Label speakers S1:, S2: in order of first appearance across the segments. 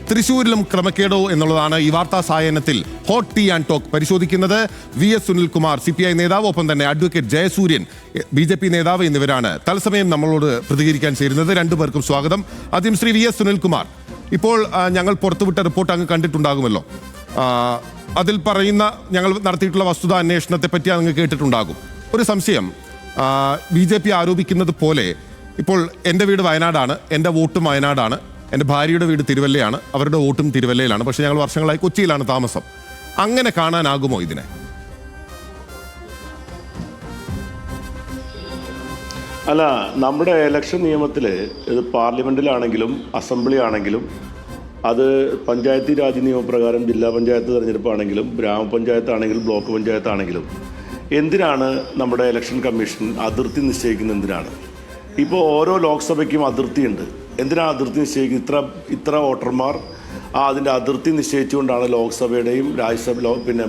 S1: തൃശ്ശൂരിലും ക്രമക്കേടോ എന്നുള്ളതാണ് ഈ വാർത്താ സായാഹ്നത്തിൽ ഹോട്ട് ടീ ആൻഡ് ടോക്ക് പരിശോധിക്കുന്നത്. VS സുനിൽകുമാർ CPI നേതാവ്, ഒപ്പം തന്നെ അഡ്വക്കേറ്റ് ജയസൂര്യൻ BJP നേതാവ് എന്നിവരാണ് തത്സമയം നമ്മളോട് പ്രതികരിക്കാൻ ചേരുന്നത്. രണ്ടുപേർക്കും സ്വാഗതം. ആദ്യം ശ്രീ VS സുനിൽകുമാർ, ഇപ്പോൾ ഞങ്ങൾ പുറത്തുവിട്ട റിപ്പോർട്ട് അങ്ങ് കണ്ടിട്ടുണ്ടാകുമല്ലോ. അതിൽ പറയുന്ന ഞങ്ങൾ നടത്തിയിട്ടുള്ള വസ്തുതാ അന്വേഷണത്തെ പറ്റി അങ്ങ് കേട്ടിട്ടുണ്ടാകും. ഒരു സംശയം, BJP ആരോപിക്കുന്നത് പോലെ ഇപ്പോൾ എൻ്റെ വീട് വയനാടാണ്, എൻ്റെ വോട്ടും വയനാടാണ്, എൻ്റെ ഭാര്യയുടെ വീട് തിരുവല്ലയാണ്, അവരുടെ വോട്ടും തിരുവല്ലയിലാണ്, പക്ഷേ ഞങ്ങൾ വർഷങ്ങളായി കൊച്ചിയിലാണ് താമസം. അങ്ങനെ കാണാനാകുമോ ഇതിനെ?
S2: അല്ല, നമ്മുടെ ഇലക്ഷൻ നിയമത്തിൽ ഇത് പാർലമെൻറ്റിലാണെങ്കിലും അസംബ്ലി ആണെങ്കിലും അത് പഞ്ചായത്തി രാജ് നിയമപ്രകാരം ജില്ലാ പഞ്ചായത്ത് തിരഞ്ഞെടുപ്പാണെങ്കിലും ഗ്രാമപഞ്ചായത്ത് ആണെങ്കിലും ബ്ലോക്ക് പഞ്ചായത്ത് ആണെങ്കിലും എന്തിനാണ് നമ്മുടെ ഇലക്ഷൻ കമ്മീഷൻ അതിർത്തി നിശ്ചയിക്കുന്നത്? എന്തിനാണ്? ഇപ്പോൾ ഓരോ ലോക്സഭയ്ക്കും അതിർത്തിയുണ്ട്. എന്തിനാണ് അതിർത്തി നിശ്ചയിക്കുന്നത്? ഇത്ര വോട്ടർമാർ അതിൻ്റെ അതിർത്തി നിശ്ചയിച്ചുകൊണ്ടാണ് ലോക്സഭയുടെയും രാജ്യസഭ പിന്നെ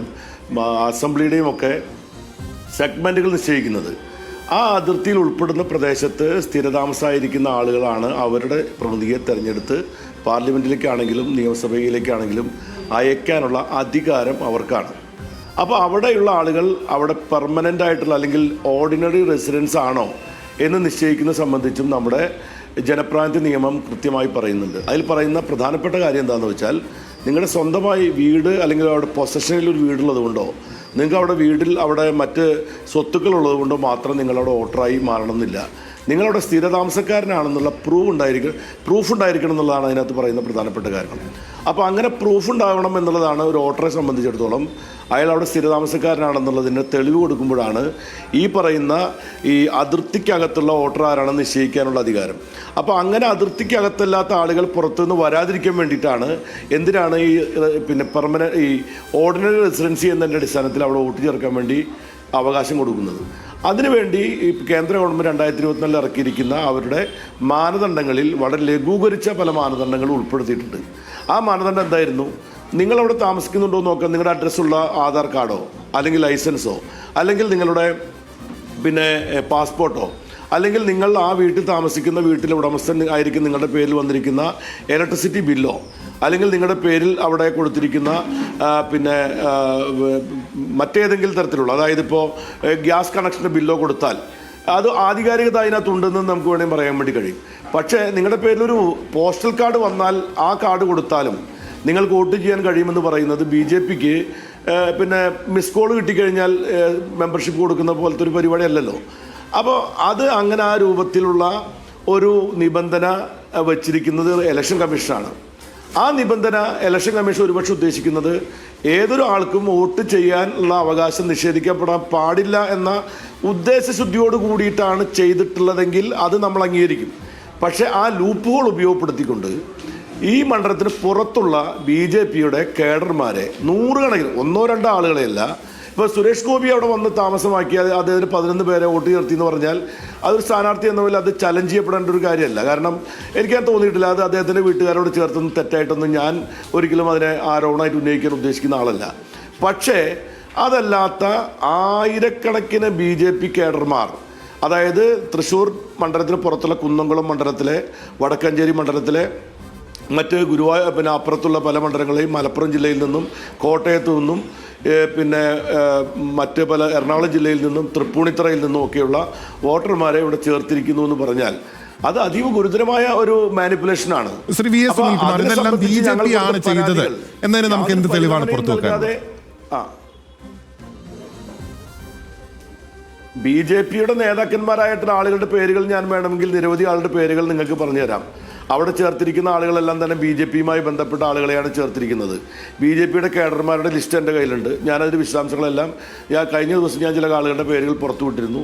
S2: അസംബ്ലിയുടെയും ഒക്കെ സെഗ്മെൻറ്റുകൾ നിശ്ചയിക്കുന്നത്. ആ അതിർത്തിയിൽ ഉൾപ്പെടുന്ന പ്രദേശത്ത് സ്ഥിരതാമസമായിരിക്കുന്ന ആളുകളാണ് അവരുടെ പ്രതിനിധിയെ തിരഞ്ഞെടുത്ത് പാർലമെൻറ്റിലേക്കാണെങ്കിലും നിയമസഭയിലേക്കാണെങ്കിലും അയക്കാനുള്ള അധികാരം അവർക്കാണ്. അപ്പോൾ അവിടെയുള്ള ആളുകൾ അവിടെ പെർമനൻ്റ് ആയിട്ടുള്ള അല്ലെങ്കിൽ ഓർഡിനറി റെസിഡൻസ് ആണോ എന്ന് നിശ്ചയിക്കുന്ന സംബന്ധിച്ചും നമ്മുടെ ജനപ്രാതിനിധ്യ നിയമം കൃത്യമായി പറയുന്നുണ്ട്. അതിൽ പറയുന്ന പ്രധാനപ്പെട്ട കാര്യം എന്താണെന്ന് വെച്ചാൽ, നിങ്ങളുടെ സ്വന്തമായി വീട് അല്ലെങ്കിൽ അവിടെ പൊസഷനിൽ ഒരു വീടുള്ളത് കൊണ്ടോ നിങ്ങൾക്ക് അവിടെ വീട്ടിൽ അവിടെ മറ്റ് സ്വത്തുക്കളുള്ളത് കൊണ്ടോ മാത്രം നിങ്ങളവിടെ വോട്ടറായി മാറണമെന്നില്ല. നിങ്ങളവിടെ സ്ഥിരതാമസക്കാരനാണെന്നുള്ള പ്രൂഫ് ഉണ്ടായിരിക്കണം എന്നുള്ളതാണ് അതിനകത്ത് പറയുന്ന പ്രധാനപ്പെട്ട കാരണം. അപ്പോൾ അങ്ങനെ പ്രൂഫ് ഉണ്ടാകണം എന്നുള്ളതാണ് ഒരു വോട്ടറെ സംബന്ധിച്ചിടത്തോളം. അയാൾ അവിടെ സ്ഥിരതാമസക്കാരനാണെന്നുള്ളതിന് തെളിവ് കൊടുക്കുമ്പോഴാണ് ഈ പറയുന്ന ഈ അതിർത്തിക്കകത്തുള്ള വോട്ടർ ആരാണെന്ന് നിശ്ചയിക്കാനുള്ള അധികാരം. അപ്പോൾ അങ്ങനെ അതിർത്തിക്കകത്തല്ലാത്ത ആളുകൾ പുറത്തുനിന്ന് വരാതിരിക്കാൻ വേണ്ടിയിട്ടാണ് എന്തിനാണ് ഈ പിന്നെ ഈ ഓർഡിനറി റെസിഡൻസി എന്നതിൻ്റെ അടിസ്ഥാനത്തിൽ അവിടെ വോട്ട് ചേർക്കാൻ വേണ്ടി അവകാശം കൊടുക്കുന്നത്. അതിനുവേണ്ടി ഈ കേന്ദ്ര ഗവൺമെൻറ് 2024 ഇറക്കിയിരിക്കുന്ന അവരുടെ മാനദണ്ഡങ്ങളിൽ വളരെ ലഘൂകരിച്ച പല മാനദണ്ഡങ്ങളും ഉൾപ്പെടുത്തിയിട്ടുണ്ട്. ആ മാനദണ്ഡം എന്തായിരുന്നു? നിങ്ങളവിടെ താമസിക്കുന്നുണ്ടോ എന്ന് നോക്കാം. നിങ്ങളുടെ അഡ്രസ്സുള്ള ആധാർ കാർഡോ അല്ലെങ്കിൽ ലൈസൻസോ അല്ലെങ്കിൽ നിങ്ങളുടെ പിന്നെ പാസ്പോർട്ടോ അല്ലെങ്കിൽ നിങ്ങൾ ആ വീട്ടിൽ താമസിക്കുന്ന വീട്ടിലെ ഉടമസ്ഥൻ ആയിരിക്കും നിങ്ങളുടെ പേരിൽ വന്നിരിക്കുന്ന ഇലക്ട്രിസിറ്റി ബില്ലോ അല്ലെങ്കിൽ നിങ്ങളുടെ പേരിൽ അവിടെ കൊടുത്തിരിക്കുന്ന പിന്നെ മറ്റേതെങ്കിലും തരത്തിലുള്ള, അതായത് ഇപ്പോൾ ഗ്യാസ് കണക്ഷൻ്റെ ബില്ലോ കൊടുത്താൽ അത് ആധികാരികത അതിനകത്തുണ്ടെന്ന് നമുക്ക് വേണമെങ്കിൽ പറയാൻ വേണ്ടി കഴിയും. പക്ഷേ നിങ്ങളുടെ പേരിലൊരു പോസ്റ്റൽ കാർഡ് വന്നാൽ ആ കാർഡ് കൊടുത്താലും നിങ്ങൾക്ക് വോട്ട് ചെയ്യാൻ കഴിയുമെന്ന് പറയുന്നത് BJPക്ക് പിന്നെ മിസ് കോൾ കിട്ടിക്കഴിഞ്ഞാൽ മെമ്പർഷിപ്പ് കൊടുക്കുന്ന പോലത്തെ ഒരു പരിപാടിയല്ലല്ലോ. അപ്പോൾ അത് അങ്ങനെ ആ രൂപത്തിലുള്ള ഒരു നിബന്ധന വച്ചിരിക്കുന്നത് ഇലക്ഷൻ കമ്മീഷനാണ്. ആ നിബന്ധന ഇലക്ഷൻ കമ്മീഷൻ ഒരുപക്ഷെ ഉദ്ദേശിക്കുന്നത് ഏതൊരു ആൾക്കും വോട്ട് ചെയ്യാനുള്ള അവകാശം നിഷേധിക്കപ്പെടാൻ പാടില്ല എന്ന ഉദ്ദേശശുദ്ധിയോട് കൂടിയിട്ടാണ് ചെയ്തിട്ടുള്ളതെങ്കിൽ അത് നമ്മൾ അംഗീകരിക്കും. പക്ഷേ ആ ലൂപ്പുകൾ ഉപയോഗപ്പെടുത്തിക്കൊണ്ട് ഈ മണ്ഡലത്തിന് പുറത്തുള്ള BJPയുടെ കേഡർമാരെ നൂറുകണക്കിന്, ഒന്നോ രണ്ടോ ആളുകളെയല്ല, ഇപ്പോൾ സുരേഷ് ഗോപി അവിടെ വന്ന് താമസമാക്കി അദ്ദേഹത്തിന് 11 പേരെ വോട്ട് ചേർത്തി എന്ന് പറഞ്ഞാൽ അതൊരു സ്ഥാനാർത്ഥി എന്ന പോലെ അത് ചലഞ്ച് ചെയ്യപ്പെടേണ്ട ഒരു കാര്യമല്ല. കാരണം എനിക്ക് തോന്നിയിട്ടില്ല അത് അദ്ദേഹത്തിൻ്റെ വീട്ടുകാരോട് ചേർത്തൊന്നും തെറ്റായിട്ടൊന്നും ഞാൻ ഒരിക്കലും അതിനെ ആരോപണമായിട്ട് ഉന്നയിക്കാൻ ഉദ്ദേശിക്കുന്ന ആളല്ല. പക്ഷേ അതല്ലാത്ത ആയിരക്കണക്കിന് BJP കേഡർമാർ, അതായത് തൃശ്ശൂർ മണ്ഡലത്തിന് പുറത്തുള്ള കുന്നംകുളം മണ്ഡലത്തിലെ, വടക്കഞ്ചേരി മണ്ഡലത്തിലെ, മറ്റ് ഗുരുവായൂർ പിന്നെ അപ്പുറത്തുള്ള പല മണ്ഡലങ്ങളെയും, മലപ്പുറം ജില്ലയിൽ നിന്നും കോട്ടയത്തു നിന്നും പിന്നെ മറ്റ് പല എറണാകുളം ജില്ലയിൽ നിന്നും തൃപ്പൂണിത്തറയിൽ നിന്നും ഒക്കെയുള്ള വോട്ടർമാരെ ഇവിടെ ചേർത്തിരിക്കുന്നു എന്ന് പറഞ്ഞാൽ അത് അതീവ ഗുരുതരമായ ഒരു മാനിപ്പുലേഷനാണ്.
S1: ശ്രീ VS സുനിൽകുമാർ, ഇതെല്ലാം BJP ആണ് ചെയ്തത് എന്നതിന് നമുക്ക് എന്ത് തെളിവാണ് പുറത്തു വെക്കാതെ?
S2: BJPയുടെ നേതാക്കന്മാരായിട്ടുള്ള ആളുകളുടെ പേരുകൾ ഞാൻ വേണമെങ്കിൽ നിരവധി ആളുടെ പേരുകൾ നിങ്ങൾക്ക് പറഞ്ഞുതരാം. അവിടെ ചേർത്തിരിക്കുന്ന ആളുകളെല്ലാം തന്നെ BJPയുമായി ബന്ധപ്പെട്ട ആളുകളെയാണ് ചേർത്തിരിക്കുന്നത്. BJPയുടെ കേഡർമാരുടെ ലിസ്റ്റ് എൻ്റെ കയ്യിലുണ്ട്. ഞാനതിൻ്റെ വിശദാംശങ്ങളെല്ലാം കഴിഞ്ഞ ദിവസം ഞാൻ ചില ആളുകളുടെ പേരുകൾ പുറത്തുവിട്ടിരുന്നു.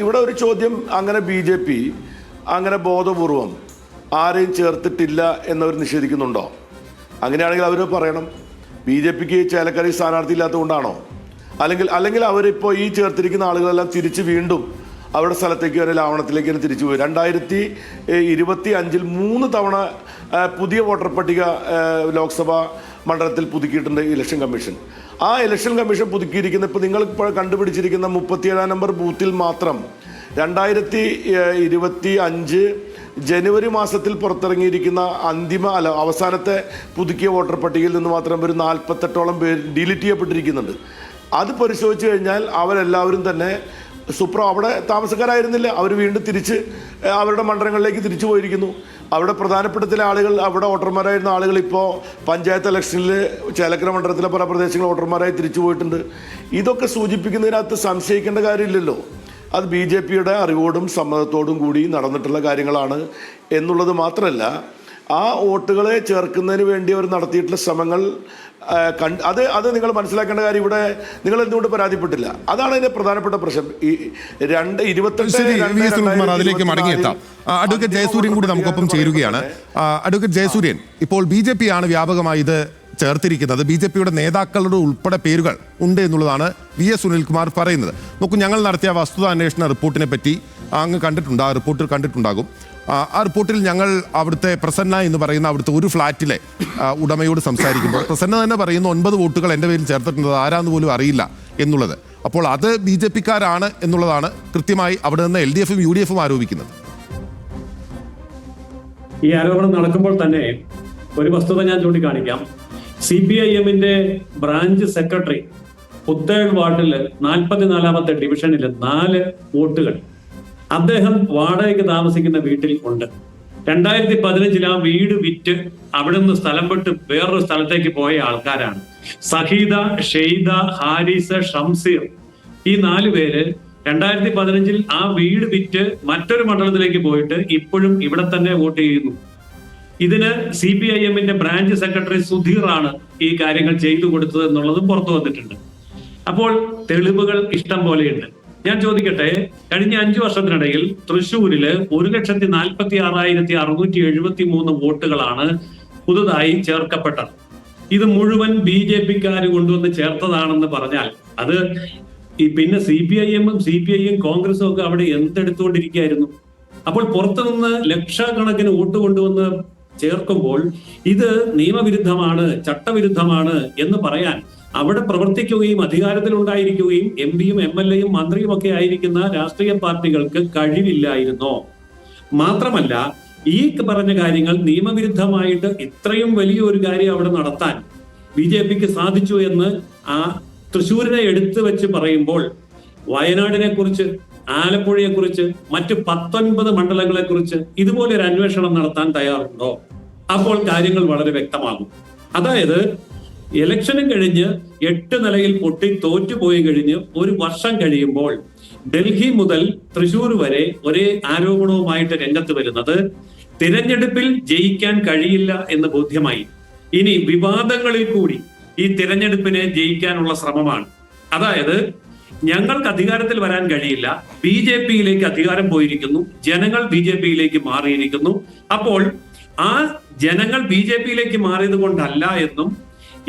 S2: ഇവിടെ ഒരു ചോദ്യം, അങ്ങനെ BJP അങ്ങനെ ബോധപൂർവം ആരെയും ചേർത്തിട്ടില്ല എന്നവർ നിഷേധിക്കുന്നുണ്ടോ? അങ്ങനെയാണെങ്കിൽ അവർ പറയണം. BJPക്ക് ചേലക്കര സ്ഥാനാർത്ഥി ഇല്ലാത്തതുകൊണ്ടാണോ? അല്ലെങ്കിൽ അവരിപ്പോൾ ഈ ചേർത്തിരിക്കുന്ന ആളുകളെല്ലാം തിരിച്ച് വീണ്ടും അവരുടെ സ്ഥലത്തേക്ക് വരെ ലാവണത്തിലേക്ക് തന്നെ തിരിച്ചു പോയി. 2025 3 തവണ പുതിയ വോട്ടർ പട്ടിക ലോക്സഭാ മണ്ഡലത്തിൽ പുതുക്കിയിട്ടുണ്ട് ഇലക്ഷൻ കമ്മീഷൻ. ആ ഇലക്ഷൻ കമ്മീഷൻ പുതുക്കിയിരിക്കുന്ന ഇപ്പോൾ നിങ്ങൾ കണ്ടുപിടിച്ചിരിക്കുന്ന 37 നമ്പർ ബൂത്തിൽ മാത്രം 2025 ജനുവരി മാസത്തിൽ പുറത്തിറങ്ങിയിരിക്കുന്ന അവസാനത്തെ പുതുക്കിയ വോട്ടർ പട്ടികയിൽ നിന്ന് മാത്രം ഒരു 48ഓളം പേര് ഡിലീറ്റ് ചെയ്യപ്പെട്ടിരിക്കുന്നുണ്ട്. അത് പരിശോധിച്ച് കഴിഞ്ഞാൽ അവരെല്ലാവരും തന്നെ അവിടെ താമസക്കാരായിരുന്നില്ല. അവർ വീണ്ടും തിരിച്ച് അവരുടെ മണ്ഡലങ്ങളിലേക്ക് തിരിച്ചു പോയിരിക്കുന്നു. അവിടെ പ്രധാനപ്പെട്ട ചില ആളുകൾ, അവിടെ വോട്ടർമാരായിരുന്ന ആളുകൾ ഇപ്പോൾ പഞ്ചായത്ത് ഇലക്ഷനിൽ ചേലക്കര മണ്ഡലത്തിലെ പല പ്രദേശങ്ങളിൽ വോട്ടർമാരായി തിരിച്ചു പോയിട്ടുണ്ട്. ഇതൊക്കെ സൂചിപ്പിക്കുന്നതിനകത്ത് സംശയിക്കേണ്ട കാര്യമില്ലല്ലോ. അത് BJPയുടെ അറിവോടും സമ്മതത്തോടും കൂടി നടന്നിട്ടുള്ള കാര്യങ്ങളാണ് എന്നുള്ളത് മാത്രമല്ല, ആ വോട്ടുകളെ ചേർക്കുന്നതിന് വേണ്ടി അവർ നടത്തിയിട്ടുള്ള ശ്രമങ്ങൾ അത് നിങ്ങൾ മനസ്സിലാക്കേണ്ട കാര്യം. ഇവിടെ നിങ്ങൾ എന്തുകൊണ്ട് പരാതിപ്പെട്ടില്ല? അതാണ് അതിന്റെ പ്രധാനപ്പെട്ട പ്രശ്നം. ഈ
S1: 28 അതിലേക്ക് മടങ്ങിയെത്താം. അഡ്വക്കേറ്റ് ജയസൂര്യൻ കൂടി നമുക്കൊപ്പം ചേരുകയാണ്. അഡ്വക്കേറ്റ് ജയസൂര്യൻ, ഇപ്പോൾ BJP ആണ് വ്യാപകമായി ഇത് ചേർത്തിരിക്കുന്നത്. BJPയുടെ നേതാക്കളുടെ ഉൾപ്പെടെ പേരുകൾ ഉണ്ട് എന്നുള്ളതാണ് VS സുനിൽകുമാർ പറയുന്നത്. നോക്കൂ, ഞങ്ങൾ നടത്തിയ വസ്തുതാന്വേഷണ റിപ്പോർട്ടിനെ പറ്റി അങ്ങ് കണ്ടിട്ടുണ്ട്, ആ റിപ്പോർട്ടിൽ കണ്ടിട്ടുണ്ടാകും. ആ റിപ്പോർട്ടിൽ ഞങ്ങൾ അവിടുത്തെ പ്രസന്ന എന്ന് പറയുന്ന അവിടുത്തെ ഒരു ഫ്ലാറ്റിലെ ഉടമയോട് സംസാരിക്കുമ്പോൾ പ്രസന്ന തന്നെ പറയുന്നു 9 വോട്ടുകൾ എൻ്റെ പേരിൽ ചേർത്തിട്ടുണ്ട്, ആരാന്ന് പോലും അറിയില്ല എന്നുള്ളത്. അപ്പോൾ അത് BJPക്കാരാണ് എന്നുള്ളതാണ് കൃത്യമായി അവിടെ നിന്ന് LDFും UDFും ആരോപിക്കുന്നത്.
S3: ഈ ആരോപണം നടക്കുമ്പോൾ തന്നെ ഒരു വസ്തുത ഞാൻ ചൂണ്ടിക്കാണിക്കാം. CPIM-ന്റെ ബ്രാഞ്ച് സെക്രട്ടറി പുത്തേഴ് വാർഡില് 44ാമത്തെ ഡിവിഷനില് 4 വോട്ടുകൾ അദ്ദേഹം വാടകയ്ക്ക് താമസിക്കുന്ന വീട്ടിൽ ഉണ്ട്. 2015 ആ വീട് വിറ്റ് അവിടെ നിന്ന് സ്ഥലം വിട്ട് വേറൊരു സ്ഥലത്തേക്ക് പോയ ആൾക്കാരാണ്. സഹീദ, ഷെയ്ദ, ഹാരിസ്, ഷംസീർ, ഈ 4 പേര് 2015 ആ വീട് വിറ്റ് മറ്റൊരു മണ്ഡലത്തിലേക്ക് പോയിട്ട് ഇപ്പോഴും ഇവിടെ തന്നെ വോട്ട് ചെയ്യുന്നു. ഇതിന് CPIM-ന്റെ ബ്രാഞ്ച് സെക്രട്ടറി സുധീറാണ് ഈ കാര്യങ്ങൾ ചെയ്തു കൊടുത്തത് എന്നുള്ളതും പുറത്തു വന്നിട്ടുണ്ട്. അപ്പോൾ തെളിവുകൾ ഇഷ്ടം പോലെയുണ്ട്. ഞാൻ ചോദിക്കട്ടെ, കഴിഞ്ഞ 5 വർഷത്തിനിടയിൽ തൃശ്ശൂരില് 1,46,673 വോട്ടുകളാണ് പുതുതായി ചേർക്കപ്പെട്ടത്. ഇത് മുഴുവൻ BJPക്കാർ കൊണ്ടുവന്ന് ചേർത്തതാണെന്ന് പറഞ്ഞാൽ അത് പിന്നെ CPIM-ഉം CPI-യും കോൺഗ്രസും ഒക്കെ അവിടെ എന്തെടുത്തുകൊണ്ടിരിക്കുകയായിരുന്നു? അപ്പോൾ പുറത്തുനിന്ന് ലക്ഷക്കണക്കിന് വോട്ട് കൊണ്ടുവന്ന് ചേർക്കുമ്പോൾ ഇത് നിയമവിരുദ്ധമാണ്, ചട്ടവിരുദ്ധമാണ് എന്ന് പറയാൻ അവിടെ പ്രവർത്തിക്കുകയും അധികാരത്തിലുണ്ടായിരിക്കുകയും MP-യും MLA-യും മന്ത്രിയും ഒക്കെ ആയിരിക്കുന്ന രാഷ്ട്രീയ പാർട്ടികൾക്ക് കഴിവില്ലായിരുന്നോ? മാത്രമല്ല, ഈ പറഞ്ഞ കാര്യങ്ങൾ നിയമവിരുദ്ധമായിട്ട് ഇത്രയും വലിയൊരു കാര്യം അവിടെ നടത്താൻ BJPക്ക് സാധിച്ചു എന്ന് ആ തൃശ്ശൂരിനെ എടുത്തു വെച്ച് പറയുമ്പോൾ വയനാടിനെ കുറിച്ച്, ആലപ്പുഴയെ കുറിച്ച്, മറ്റ് 19 മണ്ഡലങ്ങളെ കുറിച്ച് ഇതുപോലെ ഒരു അന്വേഷണം നടത്താൻ തയ്യാറുണ്ടോ? അപ്പോൾ കാര്യങ്ങൾ വളരെ വ്യക്തമാകും. അതായത് ഇലക്ഷനും കഴിഞ്ഞ് 8 നിലയിൽ പൊട്ടി തോറ്റുപോയി കഴിഞ്ഞ് 1 വർഷം കഴിയുമ്പോൾ ഡൽഹി മുതൽ തൃശ്ശൂർ വരെ ഒരേ ആരോപണവുമായിട്ട് രംഗത്ത് വരുന്നത് തിരഞ്ഞെടുപ്പിൽ ജയിക്കാൻ കഴിയില്ല എന്ന് ബോധ്യമായി. ഇനി വിവാദങ്ങളിൽ കൂടി ഈ തിരഞ്ഞെടുപ്പിനെ ജയിക്കാനുള്ള ശ്രമമാണ്. അതായത് ഞങ്ങൾക്ക് അധികാരത്തിൽ വരാൻ കഴിയില്ല, BJPയിലേക്ക് അധികാരം പോയിരിക്കുന്നു, ജനങ്ങൾ BJPയിലേക്ക് മാറിയിരിക്കുന്നു. അപ്പോൾ ആ ജനങ്ങൾ BJPയിലേക്ക് മാറിയത് കൊണ്ടല്ല എന്നും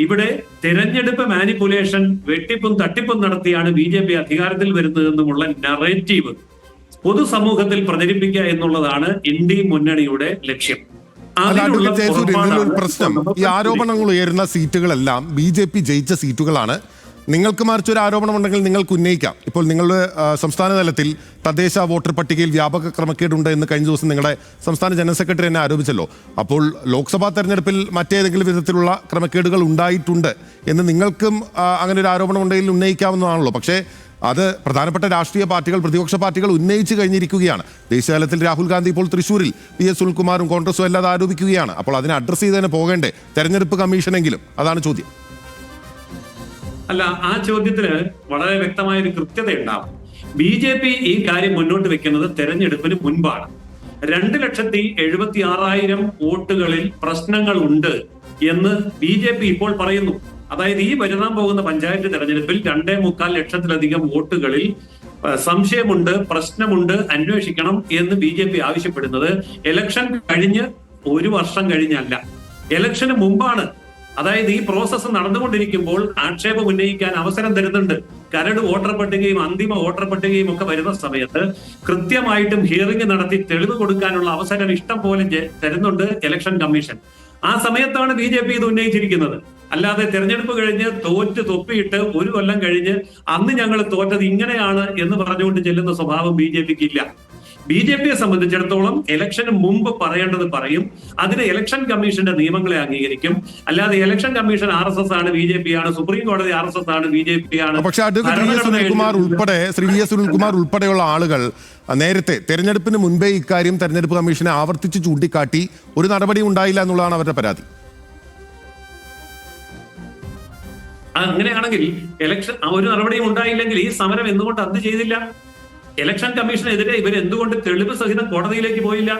S3: ഇവിടെ തിരഞ്ഞെടുപ്പ് മാനിപ്പുലേഷൻ, വെട്ടിപ്പും തട്ടിപ്പും നടത്തിയാണ് BJP അധികാരത്തിൽ വരുന്നതെന്നുമുള്ള നറേറ്റീവ് പൊതുസമൂഹത്തിൽ പ്രചരിപ്പിക്കുക എന്നുള്ളതാണ് ഇന്ത്യ മുന്നണിയുടെ ലക്ഷ്യം.
S1: ഒരു പ്രശ്നം, ഈ ആരോപണങ്ങൾ ഉയരുന്ന സീറ്റുകളെല്ലാം BJP ജയിച്ച സീറ്റുകളാണ്. നിങ്ങൾക്ക് മറിച്ചൊരു ആരോപണം ഉണ്ടെങ്കിൽ നിങ്ങൾക്ക് ഉന്നയിക്കാം. ഇപ്പോൾ നിങ്ങളുടെ സംസ്ഥാന തലത്തിൽ തദ്ദേശ വോട്ടർ പട്ടികയിൽ വ്യാപക ക്രമക്കേടുണ്ട് എന്ന് കഴിഞ്ഞ ദിവസം നിങ്ങളുടെ സംസ്ഥാന ജനറൽ സെക്രട്ടറി തന്നെ ആരോപിച്ചല്ലോ. അപ്പോൾ ലോക്സഭാ തെരഞ്ഞെടുപ്പിൽ മറ്റേതെങ്കിലും വിധത്തിലുള്ള ക്രമക്കേടുകൾ ഉണ്ടായിട്ടുണ്ട് എന്ന് നിങ്ങൾക്കും അങ്ങനെ ഒരു ആരോപണം ഉണ്ടെങ്കിൽ ഉന്നയിക്കാവുന്നതാണല്ലോ. പക്ഷേ അത് പ്രധാനപ്പെട്ട രാഷ്ട്രീയ പാർട്ടികൾ, പ്രതിപക്ഷ പാർട്ടികൾ ഉന്നയിച്ചു കഴിഞ്ഞിരിക്കുകയാണ്. ദേശീയതലത്തിൽ രാഹുൽ ഗാന്ധി ഇപ്പോൾ തൃശ്ശൂരിൽ VS സുനിൽകുമാറും കോൺഗ്രസും എല്ലാം ആരോപിക്കുകയാണ്. അപ്പോൾ അതിനെ അഡ്രസ് ചെയ്ത് തന്നെ പോകേണ്ടേ തെരഞ്ഞെടുപ്പ് കമ്മീഷനെങ്കിലും? അതാണ് ചോദ്യം.
S3: അല്ല, ആ ചോദ്യത്തിന് വളരെ വ്യക്തമായൊരു കൃത്യത ഉണ്ടാവും. BJP ഈ കാര്യം മുന്നോട്ട് വെക്കുന്നത് തെരഞ്ഞെടുപ്പിന് മുൻപാണ്. 2,76,000 വോട്ടുകളിൽ പ്രശ്നങ്ങൾ ഉണ്ട് എന്ന് BJP ഇപ്പോൾ പറയുന്നു. അതായത് ഈ വരാൻ പോകുന്ന പഞ്ചായത്ത് തെരഞ്ഞെടുപ്പിൽ 2.25 ലക്ഷത്തിലധികം വോട്ടുകളിൽ സംശയമുണ്ട്, പ്രശ്നമുണ്ട്, അന്വേഷിക്കണം എന്ന് BJP ആവശ്യപ്പെടുന്നത് ഇലക്ഷൻ കഴിഞ്ഞ് 1 വർഷം കഴിഞ്ഞല്ല, ഇലക്ഷന് മുമ്പാണ്. അതായത് ഈ പ്രോസസ്സ് നടന്നുകൊണ്ടിരിക്കുമ്പോൾ ആക്ഷേപം ഉന്നയിക്കാൻ അവസരം തരുന്നുണ്ട്. കരട് വോട്ടർ പട്ടികയും അന്തിമ വോട്ടർ പട്ടികയും ഒക്കെ വരുന്ന സമയത്ത് കൃത്യമായിട്ടും ഹിയറിംഗ് നടത്തി തെളിവ് കൊടുക്കാനുള്ള അവസരം ഇഷ്ടം പോലെ തരുന്നുണ്ട് ഇലക്ഷൻ കമ്മീഷൻ. ആ സമയത്താണ് BJP ഇത് ഉന്നയിച്ചിരിക്കുന്നത്. അല്ലാതെ തെരഞ്ഞെടുപ്പ് കഴിഞ്ഞ് തോറ്റ് തൊപ്പിയിട്ട് 1 കൊല്ലം കഴിഞ്ഞ് അന്ന് ഞങ്ങൾ തോറ്റത് ഇങ്ങനെയാണ് എന്ന് പറഞ്ഞുകൊണ്ട് ചെല്ലുന്ന സ്വഭാവം BJPക്ക് ഇല്ല. BJPയെ സംബന്ധിച്ചിടത്തോളം ഇലക്ഷന് മുമ്പ് പറയേണ്ടത് പറയും. അതിന് ഇലക്ഷൻ കമ്മീഷന്റെ നിയമങ്ങളെ അംഗീകരിക്കും. അല്ലാതെ ഇലക്ഷൻ കമ്മീഷൻ RSS ആണ്, BJP ആണ്, സുപ്രീം കോടതി RSS ആണ്, BJP ആണ്.
S1: പക്ഷേ അഡ്വക്കേറ്റ് വി എസ് സുനിൽകുമാർ ഉൾപ്പെടെ ഉൾപ്പെടെയുള്ള ആളുകൾ നേരത്തെ തെരഞ്ഞെടുപ്പിന് മുൻപേ ഇക്കാര്യം തെരഞ്ഞെടുപ്പ് കമ്മീഷനെ ആവർത്തിച്ച് ചൂണ്ടിക്കാട്ടി ഒരു നടപടി ഉണ്ടായില്ല എന്നുള്ളതാണ് അവരുടെ പരാതി.
S3: അങ്ങനെയാണെങ്കിൽ ഇലക്ഷൻ ഒരു നടപടിയും ഉണ്ടായില്ലെങ്കിൽ ഈ സമരം എന്തുകൊണ്ട് അത് ചെയ്തില്ല? ഇലക്ഷൻ കമ്മീഷനെതിരെ ഇവർ എന്തുകൊണ്ട് തെളിവ് സഹിതം കോടതിയിലേക്ക് പോയില്ല?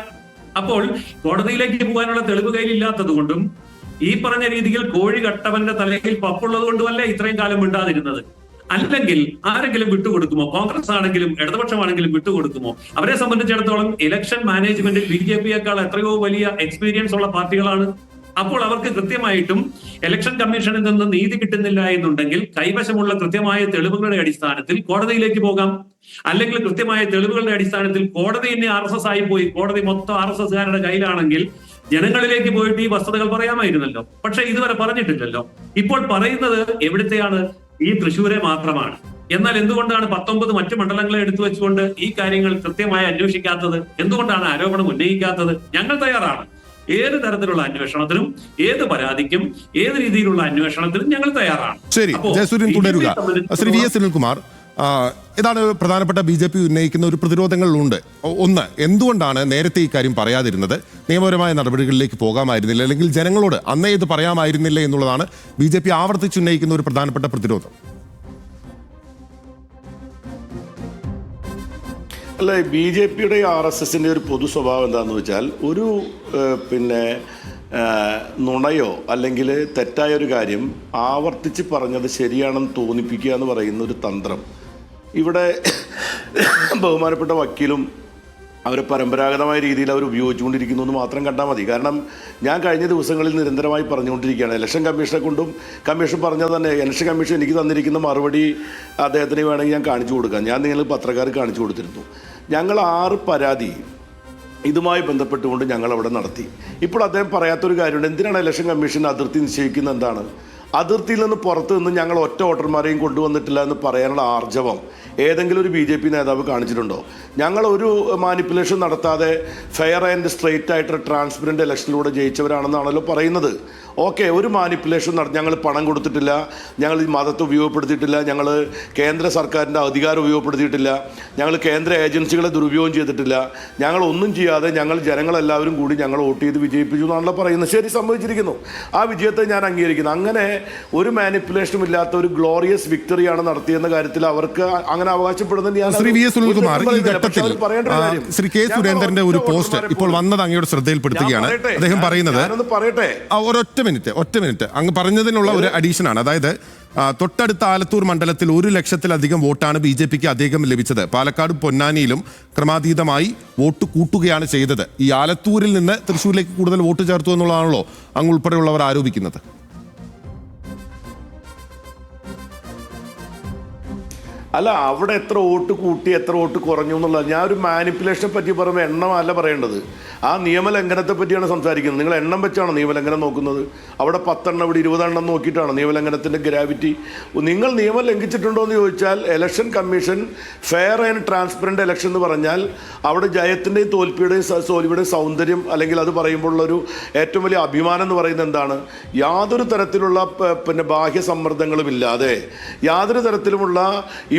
S3: അപ്പോൾ കോടതിയിലേക്ക് പോകാനുള്ള തെളിവ് കയ്യിലില്ലാത്തത് കൊണ്ടും ഈ പറഞ്ഞ രീതിയിൽ കോഴി കട്ടവന്റെ തലയിൽ പപ്പുള്ളത് കൊണ്ടുമല്ല ഇത്രയും കാലം മിണ്ടാതിരുന്നത്. അല്ലെങ്കിൽ ആരെങ്കിലും വിട്ടുകൊടുക്കുമോ? കോൺഗ്രസ് ആണെങ്കിലും ഇടതുപക്ഷമാണെങ്കിലും വിട്ടുകൊടുക്കുമോ? അവരെ സംബന്ധിച്ചിടത്തോളം ഇലക്ഷൻ മാനേജ്മെന്റിൽ BJPയേക്കാൾ എത്രയോ വലിയ എക്സ്പീരിയൻസ് ഉള്ള പാർട്ടികളാണ്. അപ്പോൾ അവർക്ക് കൃത്യമായിട്ടും ഇലക്ഷൻ കമ്മീഷനിൽ നിന്ന് നീതി കിട്ടുന്നില്ല എന്നുണ്ടെങ്കിൽ കൈവശമുള്ള കൃത്യമായ തെളിവുകളുടെ അടിസ്ഥാനത്തിൽ കോടതിയിലേക്ക് പോകാം. അല്ലെങ്കിൽ കൃത്യമായ തെളിവുകളുടെ അടിസ്ഥാനത്തിൽ കോടതി തന്നെ RSS ആയി പോയി, കോടതി മൊത്തം RSSകാരുടെ കയ്യിലാണെങ്കിൽ ജനങ്ങളിലേക്ക് പോയിട്ട് ഈ വസ്തുതകൾ പറയാമായിരുന്നല്ലോ. പക്ഷെ ഇതുവരെ പറഞ്ഞിട്ടില്ലല്ലോ. ഇപ്പോൾ പറയുന്നത് എവിടത്തെയാണ്? ഈ തൃശ്ശൂരെ മാത്രമാണ്. എന്നാൽ എന്തുകൊണ്ടാണ് 19 മറ്റു മണ്ഡലങ്ങളെ എടുത്തു വെച്ചുകൊണ്ട് ഈ കാര്യങ്ങൾ കൃത്യമായി അന്വേഷിക്കാത്തത്? എന്തുകൊണ്ടാണ് ആരോപണം ഉന്നയിക്കാത്തത്? ഞങ്ങൾ തയ്യാറാണ്. ഏത് തരത്തിലുള്ള അന്വേഷണത്തിനും, ഏത് പരാതിക്കും, ഏത് രീതിയിലുള്ള അന്വേഷണത്തിനും ഞങ്ങൾ തയ്യാറാണ്.
S1: ശരി, ജയസൂര്യൻ തുടരുക. ശ്രീ വി എസ് സുനിൽകുമാർ, ഇതാണ് പ്രധാനപ്പെട്ട BJP ഉന്നയിക്കുന്ന ഒരു പ്രതിരോധങ്ങളുണ്ട്. ഒന്ന്, എന്തുകൊണ്ടാണ് നേരത്തെ ഈ കാര്യം പറയാതിരുന്നത്? നിയമപരമായ നടപടികളിലേക്ക് പോകാമായിരുന്നില്ല, അല്ലെങ്കിൽ ജനങ്ങളോട് അന്നേ ഇത് പറയാമായിരുന്നില്ല എന്നുള്ളതാണ് BJP ആവർത്തിച്ചുന്നയിക്കുന്ന ഒരു പ്രധാനപ്പെട്ട പ്രതിരോധം.
S2: അല്ല, BJPയുടെ RSSന്റെ ഒരു പൊതു സ്വഭാവം എന്താണെന്ന് വെച്ചാൽ, ഒരു നുണയോ അല്ലെങ്കിൽ തെറ്റായൊരു കാര്യം ആവർത്തിച്ച് പറഞ്ഞത് ശരിയാണെന്ന് തോന്നിപ്പിക്കുക എന്ന് പറയുന്ന ഒരു തന്ത്രം ഇവിടെ ബഹുമാനപ്പെട്ട വക്കീലും അവർ പരമ്പരാഗതമായ രീതിയിൽ അവർ ഉപയോഗിച്ചുകൊണ്ടിരിക്കുന്നു എന്ന് മാത്രം കണ്ടാൽ മതി. കാരണം ഞാൻ കഴിഞ്ഞ ദിവസങ്ങളിൽ നിരന്തരമായി പറഞ്ഞുകൊണ്ടിരിക്കുകയാണ്, ഇലക്ഷൻ കമ്മീഷനെ കൊണ്ടും കമ്മീഷൻ പറഞ്ഞത് തന്നെ, ഇലക്ഷൻ കമ്മീഷൻ എനിക്ക് തന്നിരിക്കുന്ന മറുപടി അദ്ദേഹത്തിന് വേണമെങ്കിൽ ഞാൻ കാണിച്ചു കൊടുക്കാം. ഞാൻ നിങ്ങൾ പത്രക്കാർ കാണിച്ചു കൊടുത്തിരുന്നു. ഞങ്ങൾ 6 പരാതി ഇതുമായി ബന്ധപ്പെട്ടുകൊണ്ട് ഞങ്ങൾ അവിടെ നടത്തി. ഇപ്പോൾ അദ്ദേഹം പറയാത്തൊരു കാര്യമുണ്ട്. എന്തിനാണ് ഇലക്ഷൻ കമ്മീഷൻ അതിർത്തി നിശ്ചയിക്കുന്നത്? എന്താണ് അതിർത്തിയിൽ നിന്ന് പുറത്തു നിന്ന് ഞങ്ങൾ ഒറ്റ വോട്ടർമാരെയും കൊണ്ടുവന്നിട്ടില്ല എന്ന് പറയാനുള്ള ആർജവം ഏതെങ്കിലും ഒരു BJP നേതാവ് കാണിച്ചിട്ടുണ്ടോ? ഞങ്ങൾ ഒരു മാനിപ്പുലേഷൻ നടത്താതെ ഫെയർ ആൻഡ് സ്ട്രെയിറ്റ് ആയിട്ട് ട്രാൻസ്പെറൻറ്റ് ഇലക്ഷനിലൂടെ ജയിച്ചവരാണെന്നാണല്ലോ പറയുന്നത്. ഓക്കെ, ഒരു മാനിപ്പുലേഷൻ ഞങ്ങൾ പണം കൊടുത്തിട്ടില്ല, ഞങ്ങൾ ഈ മതത്തെ ഉപയോഗപ്പെടുത്തിയിട്ടില്ല, ഞങ്ങൾ കേന്ദ്ര സർക്കാരിൻ്റെ അധികാരം ഉപയോഗപ്പെടുത്തിയിട്ടില്ല, ഞങ്ങൾ കേന്ദ്ര ഏജൻസികളെ ദുരുപയോഗം ചെയ്തിട്ടില്ല, ഞങ്ങൾ ഒന്നും ചെയ്യാതെ ഞങ്ങൾ ജനങ്ങളെല്ലാവരും കൂടി ഞങ്ങൾ വോട്ട് ചെയ്ത് വിജയിപ്പിച്ചു എന്നാണല്ലോ പറയുന്നത്. ശരി, സംഭവിച്ചിരിക്കുന്നു. ആ വിജയത്തെ ഞാൻ അംഗീകരിക്കുന്നു. അങ്ങനെ ഒരു മാനിപ്പുലേഷനും ഇല്ലാത്ത ഒരു ഗ്ലോറിയസ് വിക്ടറിയാണ് നടത്തിയെന്ന കാര്യത്തിൽ അവർക്ക് അങ്ങനെ അവകാശപ്പെടുന്നത്.
S1: ശ്രീ വി എസ് സുനിൽകുമാർ, ഈ ഘട്ടത്തിൽ ശ്രീ കെ സുരേന്ദ്രന്റെ ഒരു പോസ്റ്റ് ഇപ്പോൾ വന്നത് അങ്ങയുടെ ശ്രദ്ധയിൽപ്പെടുത്തുകയാണ്. അദ്ദേഹം പറയുന്നത്, ഒറ്റ മിനിറ്റ് അങ്ങ് പറഞ്ഞതിനുള്ള ഒരു അഡീഷൻ ആണ്. അതായത് തൊട്ടടുത്ത ആലത്തൂർ മണ്ഡലത്തിൽ 1 ലക്ഷത്തിലധികം വോട്ടാണ് BJPക്ക് അധികം ലഭിച്ചത്. പാലക്കാടും പൊന്നാനിയിലും ക്രമാതീതമായി വോട്ട് കൂട്ടുകയാണ് ചെയ്തത്. ഈ ആലത്തൂരിൽ നിന്ന് തൃശ്ശൂരിലേക്ക് കൂടുതൽ വോട്ട് ചേർത്തു എന്നുള്ളതാണല്ലോ അങ്ങ് ഉൾപ്പെടെയുള്ളവർ ആരോപിക്കുന്നത്.
S2: അല്ല, അവിടെ എത്ര വോട്ട് കൂട്ടി എത്ര വോട്ട് കുറഞ്ഞു എന്നുള്ളത്, ഞാൻ ഒരു മാനിപ്പുലേഷനെ പറ്റി പറയുമ്പോൾ എണ്ണമല്ല പറയേണ്ടത്, ആ നിയമലംഘനത്തെ പറ്റിയാണ് സംസാരിക്കുന്നത്. നിങ്ങൾ എണ്ണം വെച്ചാണ് നിയമലംഘനം നോക്കുന്നത്. അവിടെ 10 എണ്ണം, ഇവിടെ 20 എണ്ണം നോക്കിയിട്ടാണ് നിയമലംഘനത്തിൻ്റെ ഗ്രാവിറ്റി. നിങ്ങൾ നിയമം ലംഘിച്ചിട്ടുണ്ടോ എന്ന് ചോദിച്ചാൽ, election commission fair and transparent election എന്ന് പറഞ്ഞാൽ അവിടെ ജയത്തിൻ്റെയും തോൽവിയുടെയും സൗന്ദര്യം, അല്ലെങ്കിൽ അത് പറയുമ്പോഴുള്ളൊരു ഏറ്റവും വലിയ അഭിമാനം എന്ന് പറയുന്നത് എന്താണ്? യാതൊരു തരത്തിലുള്ള ബാഹ്യ സമ്മർദ്ദങ്ങളും ഇല്ലാതെ, യാതൊരു തരത്തിലുമുള്ള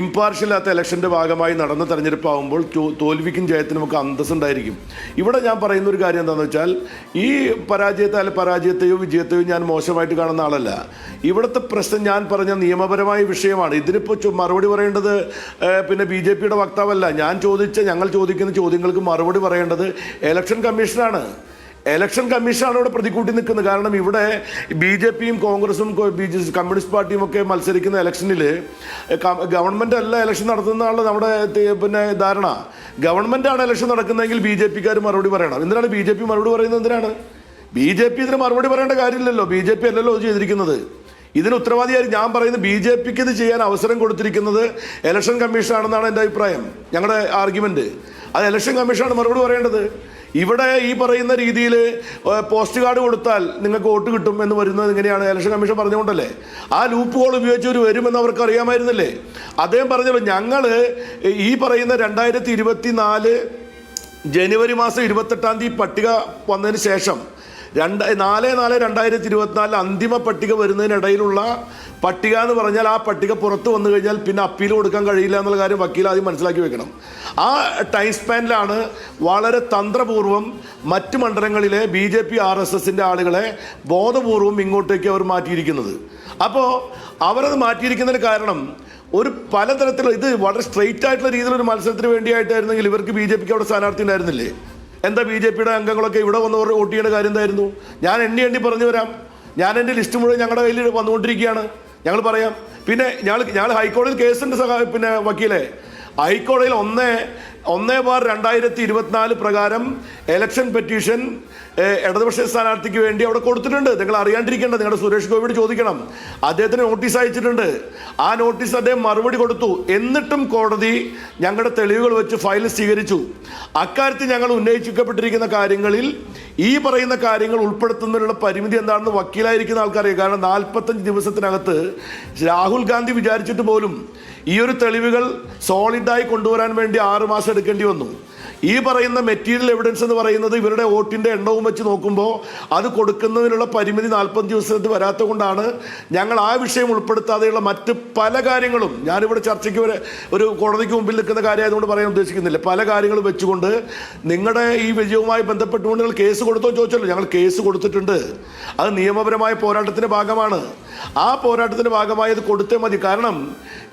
S2: ഇമ്പാർഷ്യലാത്ത ഇലക്ഷൻ്റെ ഭാഗമായി നടന്ന തെരഞ്ഞെടുപ്പാകുമ്പോൾ തോൽവിക്കും ജയത്തിനും ഒക്കെ അന്തസ്സുണ്ടായിരിക്കും. ഇവിടെ ഞാൻ പറയുന്ന ഒരു കാര്യം എന്താണെന്ന് വെച്ചാൽ, ഈ പരാജയത്തെയോ വിജയത്തെയോ ഞാൻ മോശമായിട്ട് കാണുന്ന ആളല്ല. ഇവിടുത്തെ പ്രശ്നം ഞാൻ പറഞ്ഞ നിയമപരമായ വിഷയമാണ്. ഇതിനിപ്പോൾ മറുപടി പറയേണ്ടത് BJPയുടെ വക്താവല്ല. ഞങ്ങൾ ചോദിക്കുന്ന ചോദ്യങ്ങൾക്ക് മറുപടി പറയേണ്ടത് ഇലക്ഷൻ കമ്മീഷനാണ്. ഇലക്ഷൻ കമ്മീഷനാണ് ഇവിടെ പ്രതികൂട്ടി നിൽക്കുന്നത്. കാരണം ഇവിടെ BJPയും കോൺഗ്രസും കമ്മ്യൂണിസ്റ്റ് പാർട്ടിയും ഒക്കെ മത്സരിക്കുന്ന ഇലക്ഷനിൽ ഗവൺമെൻറ് അല്ല ഇലക്ഷൻ നടത്തുന്നതാണ് നമ്മുടെ ധാരണ. ഗവൺമെൻറ്റാണ് ഇലക്ഷൻ നടക്കുന്നതെങ്കിൽ BJPക്കാർ മറുപടി പറയണം. എന്തിനാണ് BJP മറുപടി പറയുന്നത്? എന്തിനാണ് BJP ഇതിന് മറുപടി പറയേണ്ട കാര്യമില്ലല്ലോ. BJP അല്ലല്ലോ ഇത് ചെയ്തിരിക്കുന്നത്. ഇതിന് ഉത്തരവാദിയായി ഞാൻ പറയുന്നത് BJPക്ക് ഇത് ചെയ്യാൻ അവസരം കൊടുത്തിരിക്കുന്നത് ഇലക്ഷൻ കമ്മീഷനാണെന്നാണ് എൻ്റെ അഭിപ്രായം. ഞങ്ങളുടെ ആർഗ്യുമെൻറ്റ് അത് ഇലക്ഷൻ കമ്മീഷനാണ് മറുപടി പറയേണ്ടത്. ഇവിടെ ഈ പറയുന്ന രീതിയിൽ പോസ്റ്റ് കാർഡ് കൊടുത്താൽ നിങ്ങൾക്ക് വോട്ട് കിട്ടും എന്ന് വരുന്നത് എങ്ങനെയാണ്? ഇലക്ഷൻ കമ്മീഷൻ പറഞ്ഞുകൊണ്ടല്ലേ. ആ ലൂപ്പ് ഹോൾ ഉപയോഗിച്ചവർ വരുമെന്ന് അവർക്ക് അറിയാമായിരുന്നില്ലേ? അദ്ദേഹം പറഞ്ഞല്ലോ, ഞങ്ങൾ ഈ പറയുന്ന 2024 ജനുവരി മാസം 28-ാം തീയതി പട്ടിക വന്നതിന് ശേഷം 4/4/2024 അന്തിമ പട്ടിക വരുന്നതിനിടയിലുള്ള പട്ടിക എന്ന് പറഞ്ഞാൽ ആ പട്ടിക പുറത്ത് വന്നു കഴിഞ്ഞാൽ പിന്നെ അപ്പീൽ കൊടുക്കാൻ കഴിയില്ല എന്നുള്ള കാര്യം വക്കീൽ ആദ്യം മനസ്സിലാക്കി വെക്കണം. ആ ടൈം സ്പാനിലാണ് വളരെ തന്ത്രപൂർവ്വം മറ്റ് മണ്ഡലങ്ങളിലെ BJP RSSന്റെ ആളുകളെ ബോധപൂർവം ഇങ്ങോട്ടേക്ക് അവർ മാറ്റിയിരിക്കുന്നത്. അപ്പോൾ അവരത് മാറ്റിയിരിക്കുന്നതിന് കാരണം ഒരു പലതരത്തിലുള്ള ഇത് വളരെ സ്ട്രെയിറ്റ് ആയിട്ടുള്ള രീതിയിലൊരു മത്സരത്തിന് വേണ്ടിയായിട്ടായിരുന്നെങ്കിൽ ഇവർക്ക് BJPക്ക് അവിടെ സ്ഥാനാർത്ഥി ഉണ്ടായിരുന്നില്ലേ? എന്താ BJPയുടെ അംഗങ്ങളൊക്കെ ഇവിടെ വന്നവർ വോട്ട് ചെയ്യേണ്ട കാര്യം എന്തായിരുന്നു? ഞാൻ എണ്ണി പറഞ്ഞു വരാം. ഞാൻ എൻ്റെ ലിസ്റ്റ് മുഴുവൻ ഞങ്ങളുടെ കയ്യിൽ വന്നുകൊണ്ടിരിക്കുകയാണ്. ഞങ്ങൾ പറയാം. പിന്നെ ഞങ്ങൾ ഹൈക്കോടതിയിൽ കേസുണ്ട് പിന്നെ വക്കീലെ. ഹൈക്കോടതിയിൽ 1/2024 പ്രകാരം എലക്ഷൻ പെറ്റീഷൻ ഇടതുപക്ഷ സ്ഥാനാർത്ഥിക്ക് വേണ്ടി അവിടെ കൊടുത്തിട്ടുണ്ട്. നിങ്ങൾ അറിയാണ്ടിരിക്കേണ്ട, നിങ്ങളുടെ സുരേഷ് ഗോപിയോട് ചോദിക്കണം. അദ്ദേഹത്തിന് നോട്ടീസ് അയച്ചിട്ടുണ്ട്. ആ നോട്ടീസ് അദ്ദേഹം മറുപടി കൊടുത്തു. എന്നിട്ടും കോടതി ഞങ്ങളുടെ തെളിവുകൾ വെച്ച് ഫയൽ സ്വീകരിച്ചു. അക്കാര്യത്തിൽ ഞങ്ങൾ ഉന്നയിക്കപ്പെട്ടിരിക്കുന്ന കാര്യങ്ങളിൽ ഈ പറയുന്ന കാര്യങ്ങൾ ഉൾപ്പെടുത്തുന്നതിനുള്ള പരിമിതി എന്താണെന്ന് വക്കീലായിരിക്കുന്ന ആൾക്കറിയാം. കാരണം 45 ദിവസത്തിനകത്ത് രാഹുൽ ഗാന്ധി വിചാരിച്ചിട്ട് പോലും ഈ ഒരു തെളിവുകൾ സോളിഡായി കൊണ്ടുവരാൻ വേണ്ടി 6 മാസം എടുക്കേണ്ടി വന്നു. ഈ പറയുന്ന മെറ്റീരിയൽ എവിഡൻസ് എന്ന് പറയുന്നത് ഇവരുടെ വോട്ടിൻ്റെ എണ്ണവും വെച്ച് നോക്കുമ്പോൾ അത് കൊടുക്കുന്നതിനുള്ള പരിമിതി 45 ദിവസത്തിൽ വരാത്തത് കൊണ്ടാണ് ഞങ്ങൾ ആ വിഷയം ഉൾപ്പെടുത്താതെയുള്ള മറ്റ് പല കാര്യങ്ങളും, ഞാനിവിടെ ചർച്ചയ്ക്ക് ഒരു കോടതിക്ക് മുമ്പിൽ നിൽക്കുന്ന കാര്യമായതുകൊണ്ട് പറയാൻ ഉദ്ദേശിക്കുന്നില്ല, പല കാര്യങ്ങളും വെച്ചുകൊണ്ട് നിങ്ങളുടെ ഈ വിജയവുമായി ബന്ധപ്പെട്ടുകൊണ്ട് നിങ്ങൾ കേസ് കൊടുത്തോ ചോദിച്ചല്ലോ. ഞങ്ങൾ കേസ് കൊടുത്തിട്ടുണ്ട്. അത് നിയമപരമായ പോരാട്ടത്തിൻ്റെ ഭാഗമാണ്. ആ പോരാട്ടത്തിൻ്റെ ഭാഗമായി അത് കൊടുത്തേ മതി. കാരണം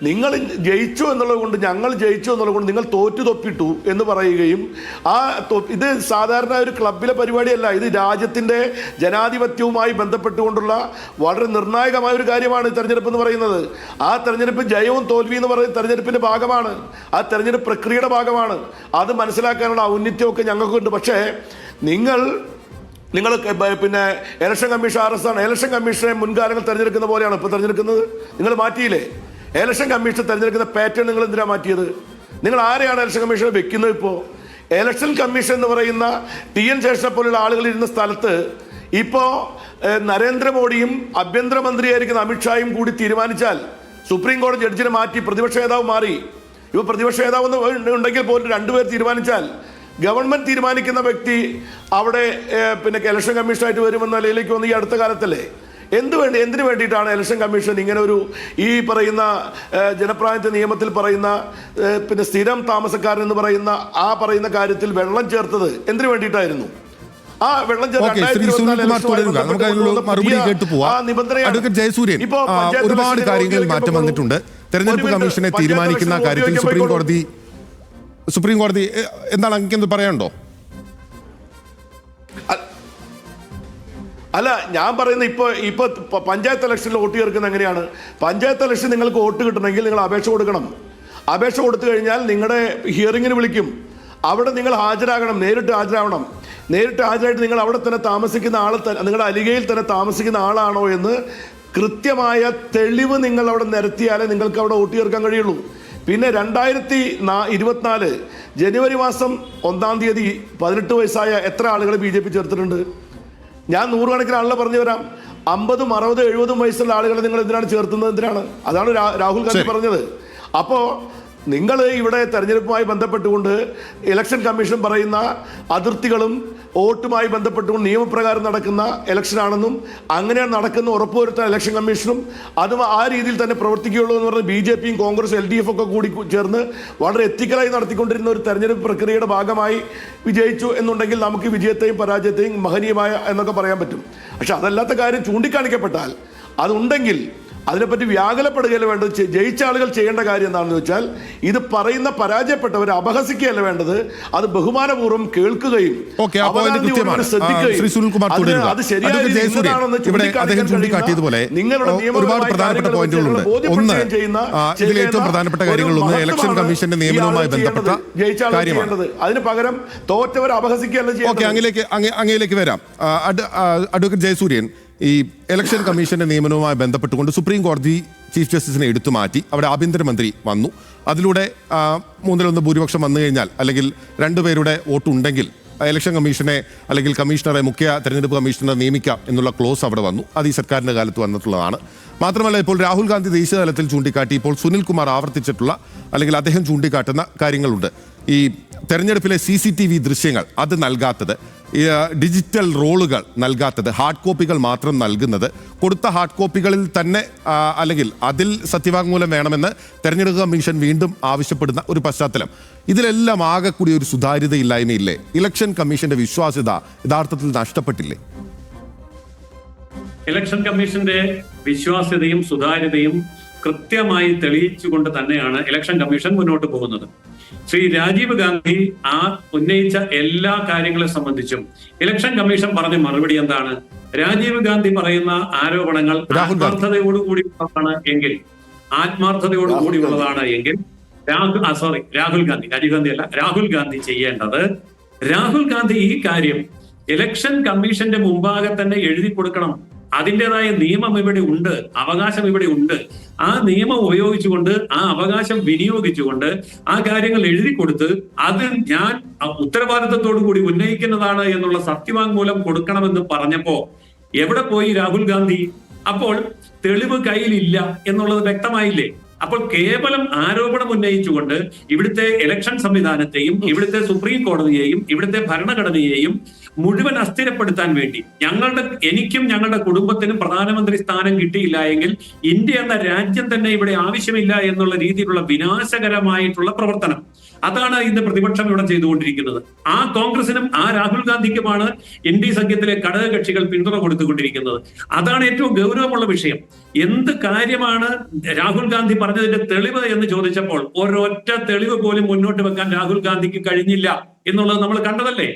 S2: നിങ്ങൾ ജയിച്ചു എന്നുള്ളത് കൊണ്ട്, ഞങ്ങൾ ജയിച്ചു എന്നുള്ളത് കൊണ്ട് നിങ്ങൾ തോറ്റു തൊപ്പിട്ടു എന്ന് പറയുകയും ഇത് സാധാരണ ഒരു ക്ലബിലെ പരിപാടിയല്ല. ഇത് രാജ്യത്തിൻ്റെ ജനാധിപത്യവുമായി ബന്ധപ്പെട്ടുകൊണ്ടുള്ള വളരെ നിർണായകമായ ഒരു കാര്യമാണ് തെരഞ്ഞെടുപ്പ് എന്ന് പറയുന്നത്. ആ തെരഞ്ഞെടുപ്പ് ജയവും തോൽവി എന്ന് പറയുന്ന തെരഞ്ഞെടുപ്പിൻ്റെ ഭാഗമാണ്. ആ തെരഞ്ഞെടുപ്പ് പ്രക്രിയയുടെ ഭാഗമാണ്. അത് മനസ്സിലാക്കാനുള്ള ഔന്നിത്യമൊക്കെ ഞങ്ങൾക്കുണ്ട്. പക്ഷേ നിങ്ങൾ പിന്നെ ഇലക്ഷൻ കമ്മീഷൻ RS ഇലക്ഷൻ കമ്മീഷനെ മുൻകാലങ്ങൾ തെരഞ്ഞെടുക്കുന്ന പോലെയാണ് ഇപ്പോൾ തെരഞ്ഞെടുക്കുന്നത്. നിങ്ങൾ മാറ്റിയില്ലേ? ഇലക്ഷൻ കമ്മീഷൻ തെരഞ്ഞെടുക്കുന്ന പാറ്റേൺ നിങ്ങൾ എന്തിനാണ് മാറ്റിയത്? നിങ്ങൾ ആരെയാണ് ഇലക്ഷൻ കമ്മീഷനെ വെക്കുന്നത്? ഇപ്പോൾ ഇലക്ഷൻ കമ്മീഷൻ എന്ന് പറയുന്ന TN ശേഷനെ പോലുള്ള ആളുകൾ ഇരുന്ന സ്ഥലത്ത് ഇപ്പോൾ നരേന്ദ്രമോദിയും ആഭ്യന്തരമന്ത്രിയായിരിക്കുന്ന അമിത്ഷായും കൂടി തീരുമാനിച്ചാൽ സുപ്രീം കോടതി ജഡ്ജിനെ മാറ്റി പ്രതിപക്ഷ നേതാവ് മാറി. ഇപ്പോൾ പ്രതിപക്ഷ നേതാവ് ഉണ്ടെങ്കിൽ പോലും 2 പേർ തീരുമാനിച്ചാൽ ഗവൺമെന്റ് തീരുമാനിക്കുന്ന വ്യക്തി അവിടെ പിന്നെ ഇലക്ഷൻ കമ്മീഷനായിട്ട് വരുമെന്ന നിലയിലേക്ക് വന്ന് ഈ അടുത്ത കാലത്തല്ലേ? എന്തിനു വേണ്ടിയിട്ടാണ് ഇലക്ഷൻ കമ്മീഷൻ ഇങ്ങനെ ഒരു ഈ പറയുന്ന ജനപ്രാതിനിധ്യ നിയമത്തിൽ പറയുന്ന പിന്നെ സ്ഥിരം താമസക്കാരൻ എന്ന് പറയുന്ന ആ പറയുന്ന കാര്യത്തിൽ വെള്ളം ചേർത്തത് എന്തിനു വേണ്ടിയിട്ടായിരുന്നു? ആ വെള്ളം
S1: ജയസൂര്യൻ, ഒരുപാട് കാര്യങ്ങളിൽ മാറ്റം വന്നിട്ടുണ്ട്. തെരഞ്ഞെടുപ്പ് കമ്മീഷനെ തീരുമാനിക്കുന്ന കാര്യത്തിൽ സുപ്രീം കോടതി എന്താണ് അങ്ങ് പറയാനുണ്ടോ?
S2: അല്ല, ഞാൻ പറയുന്നത് ഇപ്പൊ പഞ്ചായത്ത് ഇലക്ഷനിൽ വോട്ട് ചേർക്കുന്നത് എങ്ങനെയാണ്? പഞ്ചായത്ത് ഇലക്ഷൻ നിങ്ങൾക്ക് വോട്ട് കിട്ടണമെങ്കിൽ നിങ്ങൾ അപേക്ഷ കൊടുക്കണം. അപേക്ഷ കൊടുത്തു കഴിഞ്ഞാൽ നിങ്ങളുടെ ഹിയറിങ്ങിന് വിളിക്കും. അവിടെ നിങ്ങൾ ഹാജരാകണം, നേരിട്ട് ഹാജരാകണം. നേരിട്ട് ഹാജരായിട്ട് നിങ്ങൾ അവിടെ തന്നെ താമസിക്കുന്ന നിങ്ങളുടെ അലികയിൽ തന്നെ താമസിക്കുന്ന ആളാണോ എന്ന് കൃത്യമായ തെളിവ് നിങ്ങൾ അവിടെ നിരത്തിയാലേ നിങ്ങൾക്ക് അവിടെ വോട്ട് ചേർക്കാൻ കഴിയുള്ളൂ. പിന്നെ 2024 ജനുവരി മാസം 1-ാം തീയതി 18 വയസ്സായ എത്ര ആളുകൾ BJP ചേർത്തിട്ടുണ്ട്? ഞാൻ 100 കണക്കിന് ആളുകളെ പറഞ്ഞു വരാം. 50, 60, 70 വയസ്സുള്ള ആളുകളെ നിങ്ങൾ എന്തിനാണ് ചേർത്തുന്നത്? എന്തിനാണ്? അതാണ് രാഹുൽ ഗാന്ധി പറഞ്ഞത്. അപ്പോൾ നിങ്ങൾ ഇവിടെ തെരഞ്ഞെടുപ്പുമായി ബന്ധപ്പെട്ടുകൊണ്ട് ഇലക്ഷൻ കമ്മീഷൻ പറയുന്ന അതിർത്തികളും വോട്ടുമായി ബന്ധപ്പെട്ടുകൊണ്ട് നിയമപ്രകാരം നടക്കുന്ന ഇലക്ഷനാണെന്നും അങ്ങനെയാണ് നടക്കുന്ന ഉറപ്പുവരുത്താൻ ഇലക്ഷൻ കമ്മീഷനും അതും ആ രീതിയിൽ തന്നെ പ്രവർത്തിക്കുകയുള്ളൂ എന്ന് പറഞ്ഞ് BJPയും കോൺഗ്രസ് LDF ഒക്കെ കൂടി ചേർന്ന് വളരെ എത്തിക്കലായി നടത്തിക്കൊണ്ടിരുന്ന ഒരു തെരഞ്ഞെടുപ്പ് പ്രക്രിയയുടെ ഭാഗമായി വിജയിച്ചു എന്നുണ്ടെങ്കിൽ നമുക്ക് വിജയത്തെയും പരാജയത്തെയും മഹനീയമായ എന്നൊക്കെ പറയാൻ പറ്റും. പക്ഷെ അതല്ലാത്ത കാര്യം ചൂണ്ടിക്കാണിക്കപ്പെട്ടാൽ അതുണ്ടെങ്കിൽ അതിനെപ്പറ്റി വ്യാകുലപ്പെടുകയല്ല വേണ്ടത്. ജയിച്ച ആളുകൾ ചെയ്യേണ്ട കാര്യം എന്താണെന്ന് വെച്ചാൽ ഇത് പറയുന്ന പരാജയപ്പെട്ടവരെ അപഹസിക്കുകയല്ല വേണ്ടത്, അത് ബഹുമാനപൂർവ്വം കേൾക്കുകയും
S1: ഒരുപാട് പ്രധാനപ്പെട്ട പോയിന്റുകളുണ്ട്. ഒന്ന്, ഇതിൽ ഏറ്റവും പ്രധാനപ്പെട്ട കാര്യങ്ങളൊന്ന് ഇലക്ഷൻ കമ്മീഷന്റെ നിയമനവുമായി ബന്ധപ്പെട്ട കാര്യമാണ്.
S2: അതിന് പകരം തോറ്റവരെ അപഹസിക്കുകയല്ല ചെയ്യുന്നത്.
S1: അങ്ങയിലേക്ക് വരാം. അഡ്വക്കേറ്റ് ജയസൂര്യൻ, ഈ ഇലക്ഷൻ കമ്മീഷന്റെ നിയമനവുമായി ബന്ധപ്പെട്ടുകൊണ്ട് സുപ്രീം കോടതി ചീഫ് ജസ്റ്റിസിനെ എടുത്തു മാറ്റി. അവിടെ ആഭ്യന്തരമന്ത്രി വന്നു. അതിലൂടെ 3-1 ഭൂരിപക്ഷം വന്നു കഴിഞ്ഞാൽ അല്ലെങ്കിൽ 2 പേരുടെ വോട്ടുണ്ടെങ്കിൽ ഇലക്ഷൻ കമ്മീഷനെ അല്ലെങ്കിൽ കമ്മീഷണറെ, മുഖ്യ തെരഞ്ഞെടുപ്പ് കമ്മീഷണറെ നിയമിക്കാം എന്നുള്ള ക്ലോസ് അവിടെ വന്നു. അത് ഈ സർക്കാരിൻ്റെ കാലത്ത് വന്നിട്ടുള്ളതാണ്. മാത്രമല്ല, ഇപ്പോൾ രാഹുൽ ഗാന്ധി ദേശീയ തലത്തിൽ ചൂണ്ടിക്കാട്ടി, ഇപ്പോൾ സുനിൽകുമാർ ആവർത്തിച്ചിട്ടുള്ള അല്ലെങ്കിൽ അദ്ദേഹം ചൂണ്ടിക്കാട്ടുന്ന കാര്യങ്ങളുണ്ട്. ഈ തെരഞ്ഞെടുപ്പിലെ CCTV ദൃശ്യങ്ങൾ അത് നൽകാത്തത്, ഡിജിറ്റൽ റോളുകൾ നൽകാത്തത്, ഹാർഡ് കോപ്പികൾ മാത്രം നൽകുന്നത്, കൊടുത്ത ഹാർഡ് കോപ്പികളിൽ തന്നെ അല്ലെങ്കിൽ അതിൽ സത്യവാങ്മൂലം വേണമെന്ന് തെരഞ്ഞെടുപ്പ് കമ്മീഷൻ വീണ്ടും ആവശ്യപ്പെടുന്ന ഒരു പശ്ചാത്തലം, ഇതിലെല്ലാം ആകെ കൂടി ഒരു സുതാര്യതയില്ലായ്മയില്ലേ? ഇലക്ഷൻ കമ്മീഷന്റെ വിശ്വാസ്യത യഥാർത്ഥത്തിൽ നഷ്ടപ്പെട്ടില്ലേ?
S3: ഇലക്ഷൻ കമ്മീഷന്റെ വിശ്വാസ്യതയും സുതാര്യതയും കൃത്യമായി തെളിയിച്ചുകൊണ്ട് തന്നെയാണ് ഇലക്ഷൻ കമ്മീഷൻ മുന്നോട്ട് പോകുന്നത്. ശ്രീ രാജീവ് ഗാന്ധി ഉന്നയിച്ച എല്ലാ കാര്യങ്ങളെ സംബന്ധിച്ചും ഇലക്ഷൻ കമ്മീഷൻ പറഞ്ഞ മറുപടി എന്താണ്? രാജീവ് ഗാന്ധി പറയുന്ന ആരോപണങ്ങൾ ആത്മാർത്ഥതയോടുകൂടിയുള്ളതാണ് എങ്കിൽ രാഹുൽ ഗാന്ധി ചെയ്യേണ്ടത്, രാഹുൽ ഗാന്ധി ഈ കാര്യം ഇലക്ഷൻ കമ്മീഷന്റെ മുമ്പാകെ തന്നെ എഴുതി കൊടുക്കണം. അതിൻ്റെതായ നിയമം ഇവിടെ ഉണ്ട്, അവകാശം ഇവിടെ ഉണ്ട്. ആ നിയമം ഉപയോഗിച്ചുകൊണ്ട്, ആ അവകാശം വിനിയോഗിച്ചുകൊണ്ട് ആ കാര്യങ്ങൾ എഴുതി കൊടുത്ത് അത് ഞാൻ ഉത്തരവാദിത്തത്തോടു കൂടി ഉന്നയിക്കുന്നതാണ് എന്നുള്ള സത്യവാങ്മൂലം കൊടുക്കണമെന്ന് പറഞ്ഞപ്പോ എവിടെ പോയി രാഹുൽ ഗാന്ധി? അപ്പോൾ തെളിവ് കയ്യിലില്ല എന്നുള്ളത് വ്യക്തമായില്ലേ? അപ്പോൾ കേവലം ആരോപണം ഉന്നയിച്ചുകൊണ്ട് ഇവിടുത്തെ ഇലക്ഷൻ സംവിധാനത്തെയും ഇവിടുത്തെ സുപ്രീം കോടതിയെയും ഇവിടുത്തെ ഭരണഘടനയെയും മുഴുവൻ അസ്ഥിരപ്പെടുത്താൻ വേണ്ടി എനിക്കും ഞങ്ങളുടെ കുടുംബത്തിനും പ്രധാനമന്ത്രി സ്ഥാനം കിട്ടിയില്ല എങ്കിൽ ഇന്ത്യ എന്ന രാജ്യം തന്നെ ഇവിടെ ആവശ്യമില്ല എന്നുള്ള രീതിയിലുള്ള വിനാശകരമായിട്ടുള്ള പ്രവർത്തനം, അതാണ് ഇന്ന് പ്രതിപക്ഷം ഇവിടെ ചെയ്തുകൊണ്ടിരിക്കുന്നത്. ആ കോൺഗ്രസിനും ആ രാഹുൽ ഗാന്ധിക്കുമാണ് NDA സഖ്യത്തിലെ ഘടകകക്ഷികൾ പിന്തുണ കൊടുത്തുകൊണ്ടിരിക്കുന്നത്. അതാണ് ഏറ്റവും ഗൗരവമുള്ള വിഷയം. എന്ത് കാര്യമാണ് രാഹുൽ ഗാന്ധി പറഞ്ഞതിന്റെ തെളിവ് എന്ന് ചോദിച്ചപ്പോൾ ഒരൊറ്റ തെളിവ് പോലും മുന്നോട്ട് വെക്കാൻ രാഹുൽ ഗാന്ധിക്ക് കഴിഞ്ഞില്ല എന്നുള്ളത് നമ്മൾ കണ്ടതല്ലേ?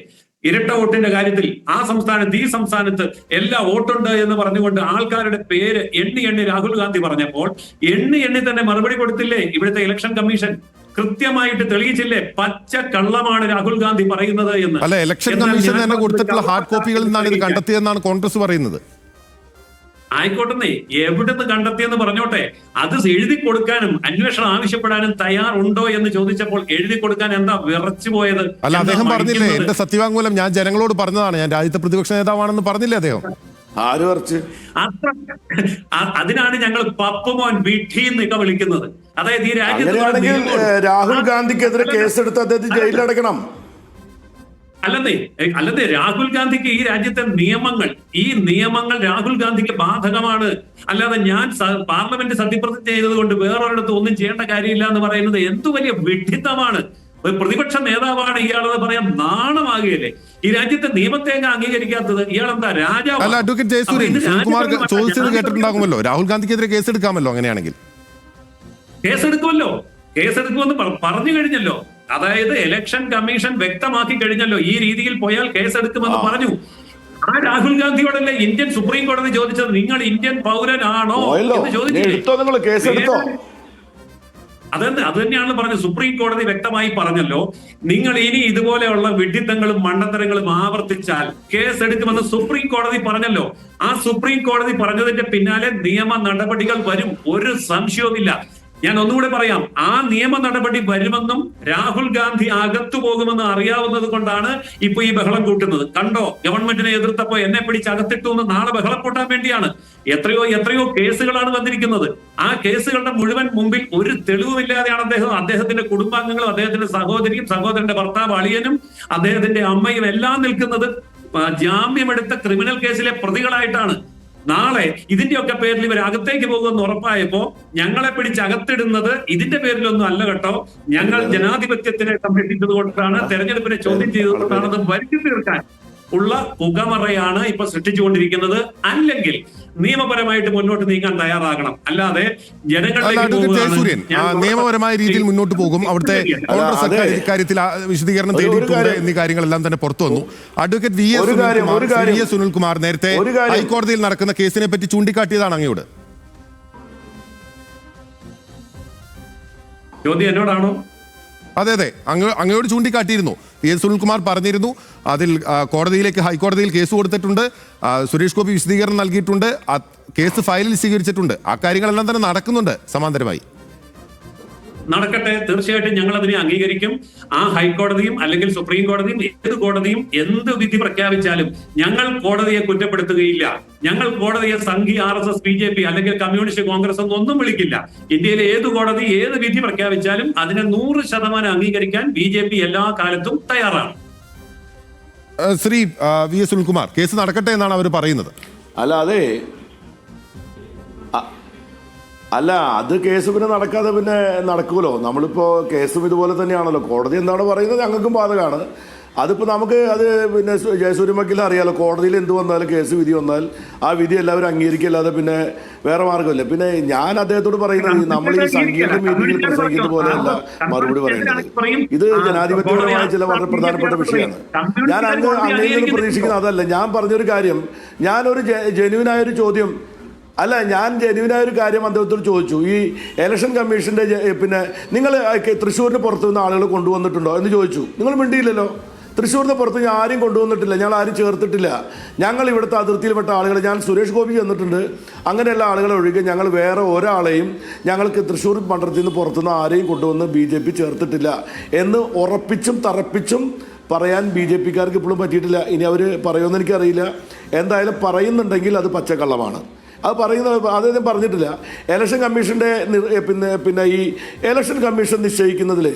S3: ഇരട്ട വോട്ടിന്റെ കാര്യത്തിൽ ഈ സംസ്ഥാനത്ത് എല്ലാ വോട്ടുണ്ട് എന്ന് പറഞ്ഞുകൊണ്ട് ആൾക്കാരുടെ പേര് എണ്ണി രാഹുൽ ഗാന്ധി പറഞ്ഞപ്പോൾ എണ്ണി തന്നെ മറുപടി കൊടുത്തില്ലേ ഇവിടുത്തെ ഇലക്ഷൻ കമ്മീഷൻ? കൃത്യമായിട്ട് തെളിയിച്ചില്ലേ? പച്ച കള്ളമാണ് രാഹുൽ ഗാന്ധി പറയുന്നത് എന്ന്.
S1: അല്ല, ഇലക്ഷൻ കമ്മീഷൻ തന്നെ കൊടുത്തിട്ടുള്ള ഹാർഡ് കോപ്പികളിൽ നിന്നാണ് ഇത് കണ്ടെത്തിയെന്നാണ് കോൺഗ്രസ് പറയുന്നത്.
S3: ആയിക്കോട്ടെ, എവിടുന്ന് കണ്ടെത്തിയെന്ന് പറഞ്ഞോട്ടെ. അത് എഴുതി കൊടുക്കാനും അന്വേഷണം ആവശ്യപ്പെടാനും തയ്യാറുണ്ടോ എന്ന് ചോദിച്ചപ്പോൾ എഴുതി കൊടുക്കാൻ എന്താ വിറച്ചു പോയത്?
S1: അല്ല, അദ്ദേഹം പറഞ്ഞില്ലേ എന്റെ സത്യവാങ്മൂലം ഞാൻ ജനങ്ങളോട് പറഞ്ഞതാണ്, ഞാൻ രാജ്യത്തെ പ്രതിപക്ഷ നേതാവാണെന്ന് പറഞ്ഞില്ലേ അദ്ദേഹം?
S2: ആര് പറിച്ച്?
S3: അതിനാണ് ഞങ്ങൾ പപ്പുമോൻ വിഡ്ഢി എന്നൊക്കെ വിളിക്കുന്നത്. അതായത് ഈ
S2: രാജ്യത്ത് രാഹുൽ ഗാന്ധിക്കെതിരെ കേസെടുത്ത് അദ്ദേഹത്തെ ജയിലിലടക്കണം.
S3: അല്ലതേ രാഹുൽ ഗാന്ധിക്ക് ഈ രാജ്യത്തെ ഈ നിയമങ്ങൾ രാഹുൽ ഗാന്ധിക്ക് ബാധകമാണ്. അല്ലാതെ ഞാൻ പാർലമെന്റ് സത്യപ്രതിജ്ഞ ചെയ്തതുകൊണ്ട് വേറൊരിടത്ത് ഒന്നും ചെയ്യേണ്ട കാര്യമില്ല എന്ന് പറയുന്നത് എന്തു വലിയ വിഡ്ഢിത്തമാണ്. ഒരു പ്രതിപക്ഷ നേതാവാണ് ഇയാളെന്ന് പറയാൻ നാണമാകുകയല്ലേ? ഈ രാജ്യത്തെ നിയമത്തെ അംഗീകരിക്കാത്തത് ഇയാളെന്താ രാജാവ്?
S1: അല്ല, അഡ്വക്കേറ്റ് ജയസൂര്യൻ, സുനിൽകുമാർ ചോദിച്ചത് കേട്ടിട്ടുണ്ടാകുമല്ലോ, രാഹുൽ ഗാന്ധിക്കെതിരെ കേസെടുക്കാമല്ലോ അങ്ങനെയാണെങ്കിൽ?
S3: കേസെടുക്കുമെന്ന് പറഞ്ഞു കഴിഞ്ഞല്ലോ. അതായത് ഇലക്ഷൻ കമ്മീഷൻ വ്യക്തമാക്കി കഴിഞ്ഞല്ലോ, ഈ രീതിയിൽ പോയാൽ കേസെടുക്കുമെന്ന് പറഞ്ഞു. ആ രാഹുൽ ഗാന്ധിയോടല്ലേ ഇന്ത്യൻ സുപ്രീം കോടതി ചോദിച്ചത്, നിങ്ങൾ ഇന്ത്യൻ പൗരനാണോ എന്ന് ചോദിച്ചില്ലേ? അത് തന്നെയാണ് പറഞ്ഞത്. സുപ്രീം കോടതി വ്യക്തമായി പറഞ്ഞല്ലോ, നിങ്ങൾ ഇനി ഇതുപോലെയുള്ള വിഡ്ഢിത്തങ്ങളും മണ്ടത്തരങ്ങളും ആവർത്തിച്ചാൽ കേസെടുക്കുമെന്ന് സുപ്രീം കോടതി പറഞ്ഞല്ലോ. ആ സുപ്രീം കോടതി പറഞ്ഞതിന്റെ പിന്നാലെ നിയമ നടപടികൾ വരും, ഒരു സംശയവുമില്ല. ഞാൻ ഒന്നുകൂടെ പറയാം, ആ നിയമ നടപടി വരുമെന്നും രാഹുൽ ഗാന്ധി അകത്തു പോകുമെന്ന് അറിയാവുന്നത് കൊണ്ടാണ് ഇപ്പൊ ഈ ബഹളം കൂട്ടുന്നത്. കണ്ടോ, ഗവൺമെന്റിനെ എതിർത്തപ്പോ എന്നെ പിടിച്ച് അകത്തിട്ടു എന്ന് നാളെ ബഹളം കൂട്ടാൻ വേണ്ടിയാണ്. എത്രയോ കേസുകളാണ് വന്നിരിക്കുന്നത്. ആ കേസുകളുടെ മുഴുവൻ മുമ്പിൽ ഒരു തെളിവുമില്ലാതെയാണ് അദ്ദേഹത്തിന്റെ കുടുംബാംഗങ്ങളും അദ്ദേഹത്തിന്റെ സഹോദരിയും സഹോദരന്റെ ഭർത്താവ് അളിയനും അദ്ദേഹത്തിന്റെ അമ്മയും എല്ലാം നിൽക്കുന്നത് ജാമ്യമെടുത്ത ക്രിമിനൽ കേസിലെ പ്രതികളായിട്ടാണ്. നാളെ ഇതിന്റെയൊക്കെ പേരിൽ ഇവർ അകത്തേക്ക് പോകുമെന്ന് ഉറപ്പായപ്പോ ഞങ്ങളെ പിടിച്ച് അകത്തിടുന്നത് ഇതിന്റെ പേരിലൊന്നും അല്ല കേട്ടോ. ഞങ്ങൾ ജനാധിപത്യത്തിനെ സംരക്ഷിച്ചത് കൊണ്ടാണ്, തെരഞ്ഞെടുപ്പിനെ ചോദ്യം ചെയ്തുകൊണ്ടാണത് വരുത്തി തീർക്കാൻ ഉള്ള പുകമറയാണ് ഇപ്പൊ സൃഷ്ടിച്ചുകൊണ്ടിരിക്കുന്നത്. അല്ലെങ്കിൽ നിയമപരമായിട്ട് മുന്നോട്ട് നീങ്ങാൻ തയ്യാറാകണം. അല്ലാതെ
S1: നിയമപരമായ രീതിയിൽ മുന്നോട്ട് പോകും. അവിടുത്തെ കോൺഗ്രസ് സർക്കാർ ഇക്കാര്യത്തിൽ വിശദീകരണം തേടിയിട്ടുണ്ട് എന്നീ കാര്യങ്ങളെല്ലാം തന്നെ പുറത്തു വന്നു. അഡ്വക്കേറ്റ് വി എസ് സുനിൽകുമാർ നേരത്തെ ഹൈക്കോടതിയിൽ നടക്കുന്ന കേസിനെ പറ്റി ചൂണ്ടിക്കാട്ടിയതാണ് അങ്ങയോട്.
S3: ചോദ്യം എന്നോടാണോ?
S1: അതെ, അങ്ങയോട് ചൂണ്ടിക്കാട്ടിയിരുന്നു. എസ് സുനിൽകുമാർ പറഞ്ഞിരുന്നു അതിൽ ഹൈക്കോടതിയിൽ കേസ് കൊടുത്തിട്ടുണ്ട്, സുരേഷ് ഗോപി വിശദീകരണം നൽകിയിട്ടുണ്ട്, കേസ് ഫയലിൽ സ്വീകരിച്ചിട്ടുണ്ട്. ആ കാര്യങ്ങളെല്ലാം തന്നെ നടക്കുന്നുണ്ട് സമാന്തരമായി.
S3: നടക്കട്ടെ, തീർച്ചയായിട്ടും ഞങ്ങൾ അതിനെ അംഗീകരിക്കും. ആ ഹൈക്കോടതിയും അല്ലെങ്കിൽ സുപ്രീം കോടതിയും ഏത് കോടതിയും എന്ത് വിധി പ്രഖ്യാപിച്ചാലും ഞങ്ങൾ കോടതിയെ കുറ്റപ്പെടുത്തുകയില്ല. ഞങ്ങൾ കോടതിയെ സംഘി RSS BJP അല്ലെങ്കിൽ കമ്മ്യൂണിസ്റ്റ് കോൺഗ്രസ് ഒന്നും വിളിക്കില്ല. ഇന്ത്യയിലെ ഏത് കോടതി ഏത് വിധി പ്രഖ്യാപിച്ചാലും അതിനെ 100% അംഗീകരിക്കാൻ BJP എല്ലാ കാലത്തും തയ്യാറാണ്.
S1: ശ്രീ VS സുനിൽകുമാർ, കേസ് നടക്കട്ടെ എന്നാണ് അവർ പറയുന്നത്.
S2: അല്ല അത് കേസ് പിന്നെ നടക്കാതെ പിന്നെ നടക്കുമല്ലോ. നമ്മളിപ്പോൾ കേസും ഇതുപോലെ തന്നെയാണല്ലോ. കോടതി എന്താണ് പറയുന്നത് ഞങ്ങൾക്കും ബാധകമാണ്. അതിപ്പോൾ നമുക്ക് അത് പിന്നെ ജയസൂര്യ വക്കീലിന് അറിയാലോ. കോടതിയിൽ എന്ത് വന്നാലും കേസ് വിധി വന്നാൽ ആ വിധി എല്ലാവരും അംഗീകരിക്കല്ലാതെ പിന്നെ വേറെ മാർഗമില്ല. പിന്നെ ഞാൻ അദ്ദേഹത്തോട് പറയുന്നത് നമ്മൾ ഈ സംഘീയ മീറ്റിംഗിൽ പ്രസംഗിക്കുന്ന പോലെയല്ല മറുപടി പറയുന്നത്. ഇത് ജനാധിപത്യപരമായ ചില വളരെ പ്രധാനപ്പെട്ട വിഷയമാണ്. ഞാൻ അങ്ങയിൽ നിന്ന് പ്രതീക്ഷിക്കുന്നത് അതല്ല. ഞാൻ പറഞ്ഞൊരു കാര്യം, ഞാനൊരു ജെന്യൂനായൊരു ചോദ്യം ഞാൻ ജെന്യൂനായൊരു കാര്യം അദ്ദേഹത്തോട് ചോദിച്ചു. ഈ ഇലക്ഷൻ കമ്മീഷന്റെ പിന്നെ നിങ്ങൾ തൃശ്ശൂരിന് പുറത്തു നിന്ന് ആളുകൾ കൊണ്ടുവന്നിട്ടുണ്ടോ എന്ന് ചോദിച്ചു. നിങ്ങൾ മിണ്ടിയില്ലല്ലോ. തൃശ്ശൂരിന് പുറത്ത് ഞാൻ ആരും കൊണ്ടുവന്നിട്ടില്ല, ഞങ്ങൾ ആരും ചേർത്തിട്ടില്ല. ഞങ്ങൾ ഇവിടുത്തെ അതിർത്തിയിൽപ്പെട്ട ആളുകൾ, ഞാൻ സുരേഷ് ഗോപി ചെന്നിട്ടുണ്ട്, അങ്ങനെയുള്ള ആളുകളെ ഒഴികെ ഞങ്ങൾ വേറെ ഒരാളെയും ഞങ്ങൾക്ക് തൃശ്ശൂർ മണ്ഡലത്തിൽ നിന്ന് പുറത്തുനിന്ന് ആരെയും കൊണ്ടുവന്ന് BJP ചേർത്തിട്ടില്ല എന്ന് ഉറപ്പിച്ചും തറപ്പിച്ചും പറയാൻ BJPക്കാർക്ക് ഇപ്പോഴും പറ്റിയിട്ടില്ല. ഇനി അവർ പറയുമെന്ന് എനിക്കറിയില്ല. എന്തായാലും പറയുന്നുണ്ടെങ്കിൽ അത് പച്ചക്കള്ളമാണ്. അത് പറയുന്നത് അദ്ദേഹം പറഞ്ഞിട്ടില്ല. ഇലക്ഷൻ കമ്മീഷൻ്റെ പിന്നെ ഈ ഇലക്ഷൻ കമ്മീഷൻ നിശ്ചയിക്കുന്നതിൽ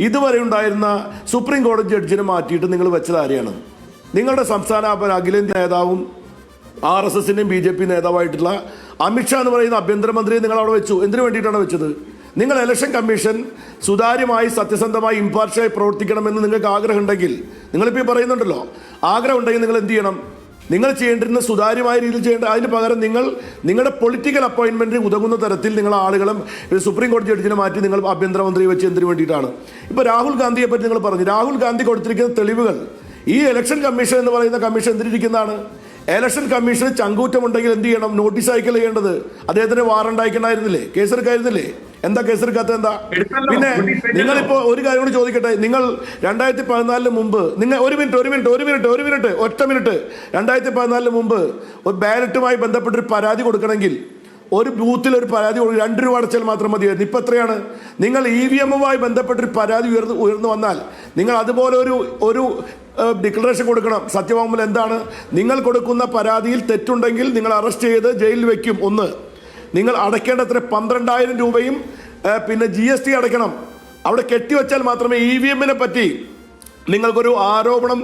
S2: ഇതുവരെ ഉണ്ടായിരുന്ന സുപ്രീം കോടതി ജഡ്ജിനെ മാറ്റിയിട്ട് നിങ്ങൾ വെച്ചത് ആരെയാണ്? നിങ്ങളുടെ സംസ്ഥാന അഖിലേന്ത്യാ നേതാവും RSSന്റെയും BJP നേതാവായിട്ടുള്ള അമിത്ഷാ എന്ന് പറയുന്ന ആഭ്യന്തരമന്ത്രിയെ നിങ്ങൾ അവിടെ വെച്ചു. എന്തിനു വേണ്ടിയിട്ടാണ് വെച്ചത്? നിങ്ങൾ ഇലക്ഷൻ കമ്മീഷൻ സുതാര്യമായി സത്യസന്ധമായി ഇംപാർഷ്യലായി പ്രവർത്തിക്കണമെന്ന് നിങ്ങൾക്ക് ആഗ്രഹം ഉണ്ടെങ്കിൽ, നിങ്ങളിപ്പോൾ പറയുന്നുണ്ടല്ലോ, ആഗ്രഹം ഉണ്ടെങ്കിൽ നിങ്ങൾ എന്ത് ചെയ്യണം? നിങ്ങൾ ചെയ്യേണ്ടിരുന്ന സുതാര്യമായ രീതിയിൽ ചെയ്യേണ്ട. അതിന് പകരം നിങ്ങളുടെ പൊളിറ്റിക്കൽ അപ്പോയിൻമെൻറ്റിന് ഉതകുന്ന തരത്തിൽ നിങ്ങൾ ആളുകളും സുപ്രീം കോടതി ജഡ്ജിനെ മാറ്റി നിങ്ങൾ ആഭ്യന്തരമന്ത്രിയെ വെച്ച് എന്തിനു വേണ്ടിയിട്ടാണ്? ഇപ്പോൾ രാഹുൽ ഗാന്ധിയെ പറ്റി നിങ്ങൾ പറഞ്ഞു. രാഹുൽ ഗാന്ധി കൊടുത്തിരിക്കുന്ന തെളിവുകൾ, ഈ ഇലക്ഷൻ കമ്മീഷൻ എന്ന് പറയുന്ന കമ്മീഷൻ എന്തിരിക്കുന്നതാണ്? ഇലക്ഷൻ കമ്മീഷന് ചങ്കൂറ്റമുണ്ടെങ്കിൽ എന്ത് ചെയ്യണം? നോട്ടീസ് അയക്കൽ ചെയ്യേണ്ടത്. അദ്ദേഹത്തിന് വാറണ്ട് അയക്കണ്ടായിരുന്നില്ലേ? കേസെടുക്കായിരുന്നില്ലേ? എന്താ കേസെടുക്കാത്ത? എന്താ? പിന്നെ നിങ്ങളിപ്പോൾ ഒരു കാര്യം കൂടി ചോദിക്കട്ടെ. നിങ്ങൾ 2014 മുമ്പ് നിങ്ങൾ ഒരു മിനിറ്റ് 2014 മുമ്പ് ഒരു ബാലറ്റുമായി ബന്ധപ്പെട്ടൊരു പരാതി കൊടുക്കണമെങ്കിൽ ഒരു ബൂത്തിൽ ഒരു പരാതി 2 രൂപ അടച്ചാൽ മാത്രം മതിയായിരുന്നു. ഇപ്പം എത്രയാണ്? നിങ്ങൾ EVM-മായി ബന്ധപ്പെട്ടൊരു പരാതി ഉയർന്നു വന്നാൽ നിങ്ങൾ അതുപോലെ ഒരു ഡിക്ലറേഷൻ കൊടുക്കണം. സത്യവാങ്മൂലം എന്താണ്? നിങ്ങൾ കൊടുക്കുന്ന പരാതിയിൽ തെറ്റുണ്ടെങ്കിൽ നിങ്ങൾ അറസ്റ്റ് ചെയ്ത് ജയിലിൽ വെക്കും. ഒന്ന്, നിങ്ങൾ അടയ്ക്കേണ്ടത്ര 12,000 രൂപയും പിന്നെ GST അടയ്ക്കണം. അവിടെ കെട്ടിവെച്ചാൽ മാത്രമേ EVM-നെ പറ്റി നിങ്ങൾക്കൊരു ആരോപണം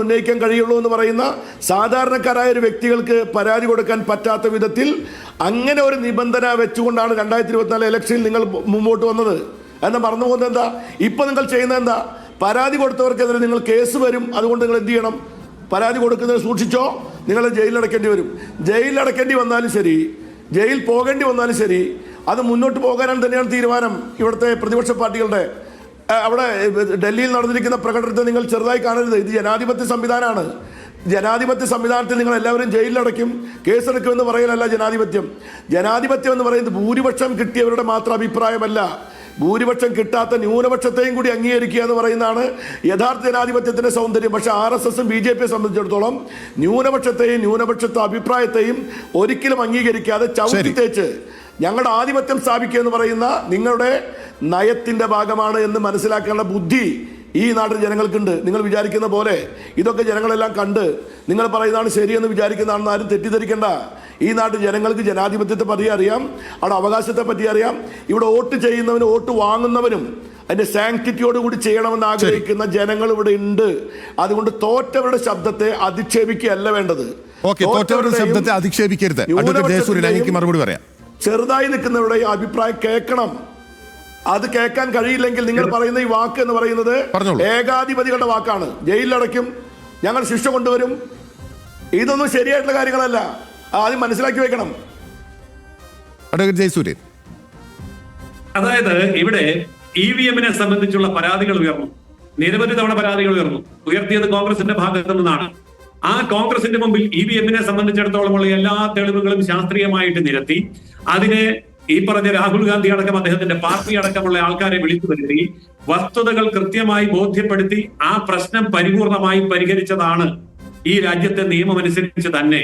S2: ഉന്നയിക്കാൻ കഴിയുള്ളൂ എന്ന് പറയുന്ന സാധാരണക്കാരായ ഒരു വ്യക്തികൾക്ക് പരാതി കൊടുക്കാൻ പറ്റാത്ത വിധത്തിൽ അങ്ങനെ ഒരു നിബന്ധന വെച്ചുകൊണ്ടാണ് 2024 ഇലക്ഷനിൽ നിങ്ങൾ മുമ്പോട്ട് വന്നത്. എന്നാൽ മറന്നു പോകുന്നത് എന്താ? ഇപ്പം നിങ്ങൾ ചെയ്യുന്നത് എന്താ? പരാതി കൊടുത്തവർക്കെതിരെ നിങ്ങൾ കേസ് വരും. അതുകൊണ്ട് നിങ്ങൾ എന്ത് ചെയ്യണം? പരാതി കൊടുക്കുന്നത് സൂക്ഷിച്ചോ, നിങ്ങൾ ജയിലിലടക്കേണ്ടി വരും. ജയിലിലടക്കേണ്ടി വന്നാലും ശരി, ജയിൽ പോകേണ്ടി വന്നാലും ശരി, അത് മുന്നോട്ട് പോകാനാണ് തന്നെയാണ് തീരുമാനം ഇവിടുത്തെ പ്രതിപക്ഷ പാർട്ടികളുടെ. അവിടെ ഡൽഹിയിൽ നടന്നിരിക്കുന്ന പ്രകടനത്തെ നിങ്ങൾ ചെറുതായി കാണരുത്. ഇത് ജനാധിപത്യ സംവിധാനമാണ്. ജനാധിപത്യ സംവിധാനത്തിൽ നിങ്ങൾ എല്ലാവരും ജയിലിലടയ്ക്കും, കേസെടുക്കുമെന്ന് പറയലല്ല ജനാധിപത്യം. ജനാധിപത്യം എന്ന് പറയുന്നത് ഭൂരിപക്ഷം കിട്ടിയവരുടെ മാത്രം അഭിപ്രായമല്ല, ഭൂരിപക്ഷം കിട്ടാത്ത ന്യൂനപക്ഷത്തെയും കൂടി അംഗീകരിക്കുക എന്ന് പറയുന്നതാണ് യഥാർത്ഥ ജനാധിപത്യത്തിന്റെ സൗന്ദര്യം. പക്ഷെ RSSും BJPയെ സംബന്ധിച്ചിടത്തോളം ന്യൂനപക്ഷത്തെ അഭിപ്രായത്തെയും ഒരിക്കലും അംഗീകരിക്കാതെ ചവിട്ടി തേച്ച് ഞങ്ങളുടെ ആധിപത്യം സ്ഥാപിക്കുക എന്ന് പറയുന്ന നിങ്ങളുടെ നയത്തിന്റെ ഭാഗമാണ് എന്ന് മനസ്സിലാക്കേണ്ട ബുദ്ധി ഈ നാട്ടിൽ ജനങ്ങൾക്കുണ്ട്. നിങ്ങൾ വിചാരിക്കുന്ന പോലെ ഇതൊക്കെ ജനങ്ങളെല്ലാം കണ്ട് നിങ്ങൾ പറയുന്നതാണ് ശരിയെന്ന് വിചാരിക്കുന്നതാണെന്ന് ആരും തെറ്റിദ്ധരിക്കേണ്ട. ഈ നാട്ടിൽ ജനങ്ങൾക്ക് ജനാധിപത്യത്തെ പറ്റി അറിയാം, അവിടെ അവകാശത്തെ പറ്റി അറിയാം. ഇവിടെ വോട്ട് ചെയ്യുന്നവനും വോട്ട് വാങ്ങുന്നവനും അതിന്റെ സാങ്ക്ടിറ്റിയോട് കൂടി ചെയ്യണമെന്ന് ആഗ്രഹിക്കുന്ന ജനങ്ങൾ ഇവിടെ ഉണ്ട്. അതുകൊണ്ട് തോറ്റവരുടെ ശബ്ദത്തെ അധിക്ഷേപിക്കുകയല്ല വേണ്ടത്.
S1: തോറ്റവരുടെ ശബ്ദത്തെ അധിക്ഷേപിക്കരുത്. മറുപടി പറയാം.
S2: ചെറുതായി നിൽക്കുന്നവരുടെ അഭിപ്രായം കേൾക്കണം. അത് കേൾക്കാൻ കഴിയില്ലെങ്കിൽ നിങ്ങൾ പറയുന്ന ഈ വാക്ക് എന്ന് പറയുന്നത് ഏകാധിപതികളുടെ വാക്കാണ്. ജയിലിലടയ്ക്കും, ഞങ്ങൾ ശിക്ഷ കൊണ്ടുവരും, ഇതൊന്നും ശരിയായിട്ടുള്ള കാര്യങ്ങളല്ല. ആദ്യം മനസ്സിലാക്കി വെക്കണം.
S1: ജയസൂര്യൻ,
S3: അതായത് ഇവിടെ EVM-നെ സംബന്ധിച്ചുള്ള പരാതികൾ ഉയർന്നു, നിരവധി തവണ പരാതികൾ ഉയർത്തിയത് കോൺഗ്രസിന്റെ ഭാഗത്തു നിന്നാണ്. ആ കോൺഗ്രസിന്റെ മുമ്പിൽ EVM-നെ സംബന്ധിച്ചിടത്തോളമുള്ള എല്ലാ തെളിവുകളും ശാസ്ത്രീയമായിട്ട് നിരത്തി അതിനെ ഈ പറഞ്ഞ രാഹുൽ ഗാന്ധി അടക്കം അദ്ദേഹത്തിന്റെ പാർട്ടി അടക്കമുള്ള ആൾക്കാരെ വിളിച്ചു വരുത്തി വസ്തുതകൾ കൃത്യമായി ബോധ്യപ്പെടുത്തി ആ പ്രശ്നം പരിപൂർണമായി പരിഹരിച്ചതാണ് ഈ രാജ്യത്തെ നിയമമനുസരിച്ച് തന്നെ.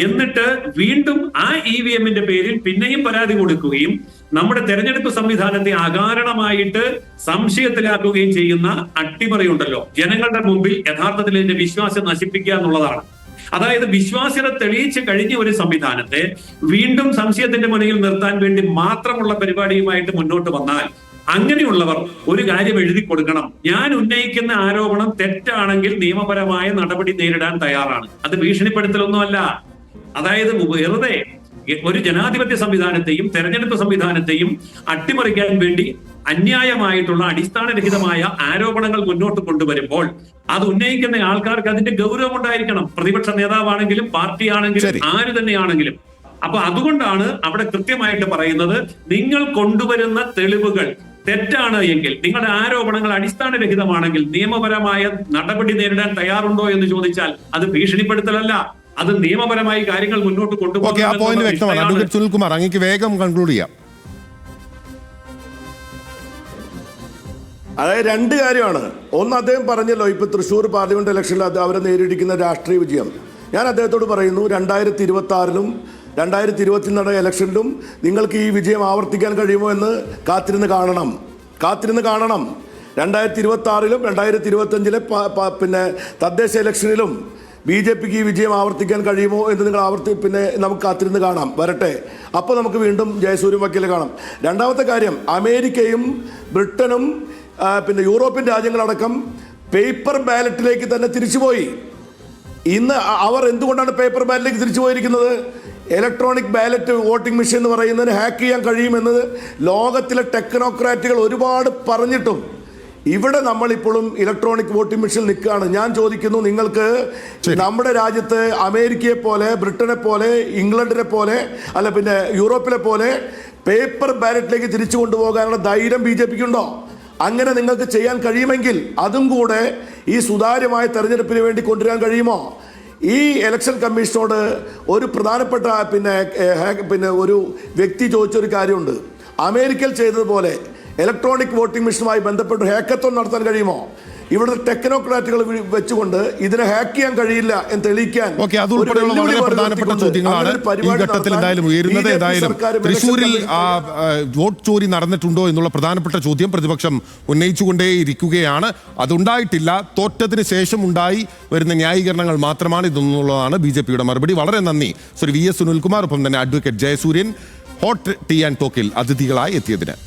S3: എന്നിട്ട് വീണ്ടും ആ EVM-ന്റെ പേരിൽ പിന്നെയും പരാതി കൊടുക്കുകയും നമ്മുടെ തെരഞ്ഞെടുപ്പ് സംവിധാനത്തെ അകാരണമായിട്ട് സംശയത്തിലാക്കുകയും ചെയ്യുന്ന അട്ടിമറിയുണ്ടല്ലോ, ജനങ്ങളുടെ മുമ്പിൽ യഥാർത്ഥത്തിൽ ഇതിന്റെ വിശ്വാസം നശിപ്പിക്കുക എന്നുള്ളതാണ്. അതായത് വിശ്വാസ്യത തെളിയിച്ച് കഴിഞ്ഞ ഒരു സംവിധാനത്തെ വീണ്ടും സംശയത്തിന്റെ മുനയിൽ നിർത്താൻ വേണ്ടി മാത്രമുള്ള പരിപാടിയുമായിട്ട് മുന്നോട്ട് വന്നാൽ അങ്ങനെയുള്ളവർ ഒരു കാര്യം എഴുതി കൊടുക്കണം: ഞാൻ ഉന്നയിക്കുന്ന ആരോപണം തെറ്റാണെങ്കിൽ നിയമപരമായ നടപടി നേരിടാൻ തയ്യാറാണ്. അത് ഭീഷണിപ്പെടുത്തലൊന്നുമല്ല. അതായത് വെറുതെ ഒരു ജനാധിപത്യ സംവിധാനത്തെയും തെരഞ്ഞെടുപ്പ് സംവിധാനത്തെയും അട്ടിമറിക്കാൻ വേണ്ടി അന്യായമായിട്ടുള്ള അടിസ്ഥാനരഹിതമായ ആരോപണങ്ങൾ മുന്നോട്ട് കൊണ്ടുവരുമ്പോൾ അത് ഉന്നയിക്കുന്ന ആൾക്കാർക്ക് അതിന്റെ ഗൗരവം ഉണ്ടായിരിക്കണം. പ്രതിപക്ഷ നേതാവാണെങ്കിലും പാർട്ടി ആണെങ്കിലും ആര് തന്നെയാണെങ്കിലും. അപ്പൊ അതുകൊണ്ടാണ് അവിടെ കൃത്യമായിട്ട് പറയുന്നത്, നിങ്ങൾ കൊണ്ടുവരുന്ന തെളിവുകൾ തെറ്റാണ് എങ്കിൽ, നിങ്ങളുടെ ആരോപണങ്ങൾ അടിസ്ഥാനരഹിതമാണെങ്കിൽ നിയമപരമായ നടപടി നേരിടാൻ തയ്യാറുണ്ടോ എന്ന് ചോദിച്ചാൽ അത് ഭീഷണിപ്പെടുത്തലല്ല, അത് നിയമപരമായി കാര്യങ്ങൾ മുന്നോട്ട്
S1: കൊണ്ടുപോകും. സുനിൽകുമാർ, അങ്ങേക്ക് വേഗം കൺക്ലൂഡ് ചെയ്യാം.
S2: അതായത് രണ്ട് കാര്യമാണ്. ഒന്ന്, അദ്ദേഹം പറഞ്ഞല്ലോ ഇപ്പൊ തൃശ്ശൂർ പാർലമെന്റ് ഇലക്ഷനിൽ അവരെ നേരിടിക്കുന്ന രാഷ്ട്രീയ വിജയം. ഞാൻ അദ്ദേഹത്തോട് പറയുന്നു, 2026-ലും 2020-ൽ നടന്ന ഇലക്ഷനിലും നിങ്ങൾക്ക് ഈ വിജയം ആവർത്തിക്കാൻ കഴിയുമോ എന്ന് കാത്തിരുന്ന് കാണണം. 2026-ലും 2025-ലെ പിന്നെ തദ്ദേശ ഇലക്ഷനിലും BJPക്ക് ഈ വിജയം ആവർത്തിക്കാൻ കഴിയുമോ എന്ന് നിങ്ങൾ പിന്നെ നമുക്ക് കാത്തിരുന്ന് കാണാം. വരട്ടെ, അപ്പോൾ നമുക്ക് വീണ്ടും ജയസൂര്യൻ വക്കീലെ കാണാം. രണ്ടാമത്തെ കാര്യം, അമേരിക്കയും ബ്രിട്ടനും പിന്നെ യൂറോപ്യൻ രാജ്യങ്ങളടക്കം പേപ്പർ ബാലറ്റിലേക്ക് തന്നെ തിരിച്ചുപോയി. ഇന്ന് അവർ എന്തുകൊണ്ടാണ് പേപ്പർ ബാലറ്റിലേക്ക് തിരിച്ചു പോയിരിക്കുന്നത്? ഇലക്ട്രോണിക് ബാലറ്റ് വോട്ടിംഗ് മെഷീൻ എന്ന് പറയുന്നതിന് ഹാക്ക് ചെയ്യാൻ കഴിയുമെന്നത് ലോകത്തിലെ ടെക്നോക്രാറ്റുകൾ ഒരുപാട് പറഞ്ഞിട്ടും ഇവിടെ നമ്മളിപ്പോഴും ഇലക്ട്രോണിക് വോട്ടിംഗ് മെഷീൻ നിൽക്കുകയാണ്. ഞാൻ ചോദിക്കുന്നു, നിങ്ങൾക്ക് നമ്മുടെ രാജ്യത്ത് അമേരിക്കയെ പോലെ, ബ്രിട്ടനെ പോലെ, ഇംഗ്ലണ്ടിനെ പോലെ, അല്ല പിന്നെ യൂറോപ്പിലെ പോലെ പേപ്പർ ബാലറ്റിലേക്ക് തിരിച്ചു കൊണ്ടുപോകാനുള്ള ധൈര്യം BJPക്ക് ഉണ്ടോ? അങ്ങനെ നിങ്ങൾക്ക് ചെയ്യാൻ കഴിയുമെങ്കിൽ അതും കൂടെ ഈ സുതാര്യമായ തെരഞ്ഞെടുപ്പിന് വേണ്ടി കൊണ്ടുവരാൻ കഴിയുമോ? ഈ ഇലക്ഷൻ കമ്മീഷനോട് ഒരു പ്രധാനപ്പെട്ട പിന്നെ ഒരു വ്യക്തി ചോദിച്ചൊരു കാര്യമുണ്ട്. അമേരിക്കയിൽ ചെയ്തതുപോലെ ഇലക്ട്രോണിക് വോട്ടിംഗ് മെഷീനുമായി ബന്ധപ്പെട്ട് ഹാക്കത്തോൺ നടത്താൻ കഴിയുമോ? ഇവിടുത്തെ ടെക്നോക്രാറ്റുകൾ വെച്ചുകൊണ്ട് ഇതിനെ ഹാക്ക് ചെയ്യാൻ കഴിയില്ല എന്ന് തെളിയിക്കാൻ
S1: പ്രധാനപ്പെട്ട ചോദ്യങ്ങളാണ് ഈ ഘട്ടത്തിൽ എന്തായാലും ഉയരുന്നത്. ഏതായാലും തൃശ്ശൂരിൽ വോട്ട് ചോരി നടന്നിട്ടുണ്ടോ എന്നുള്ള പ്രധാനപ്പെട്ട ചോദ്യം പ്രതിപക്ഷം ഉന്നയിച്ചുകൊണ്ടേയിരിക്കുകയാണ്. അതുണ്ടായിട്ടില്ല, തോറ്റതിന് ശേഷം ഉണ്ടായി വരുന്ന ന്യായീകരണങ്ങൾ മാത്രമാണ് ഇതെന്നുള്ളതാണ് BJPയുടെ മറുപടി. വളരെ നന്ദി ശ്രീ VS സുനിൽകുമാർ, ഒപ്പം തന്നെ advocate Jayasuryan hot tea and ടോക്കിൽ അതിഥികളായി എത്തിയതിന്.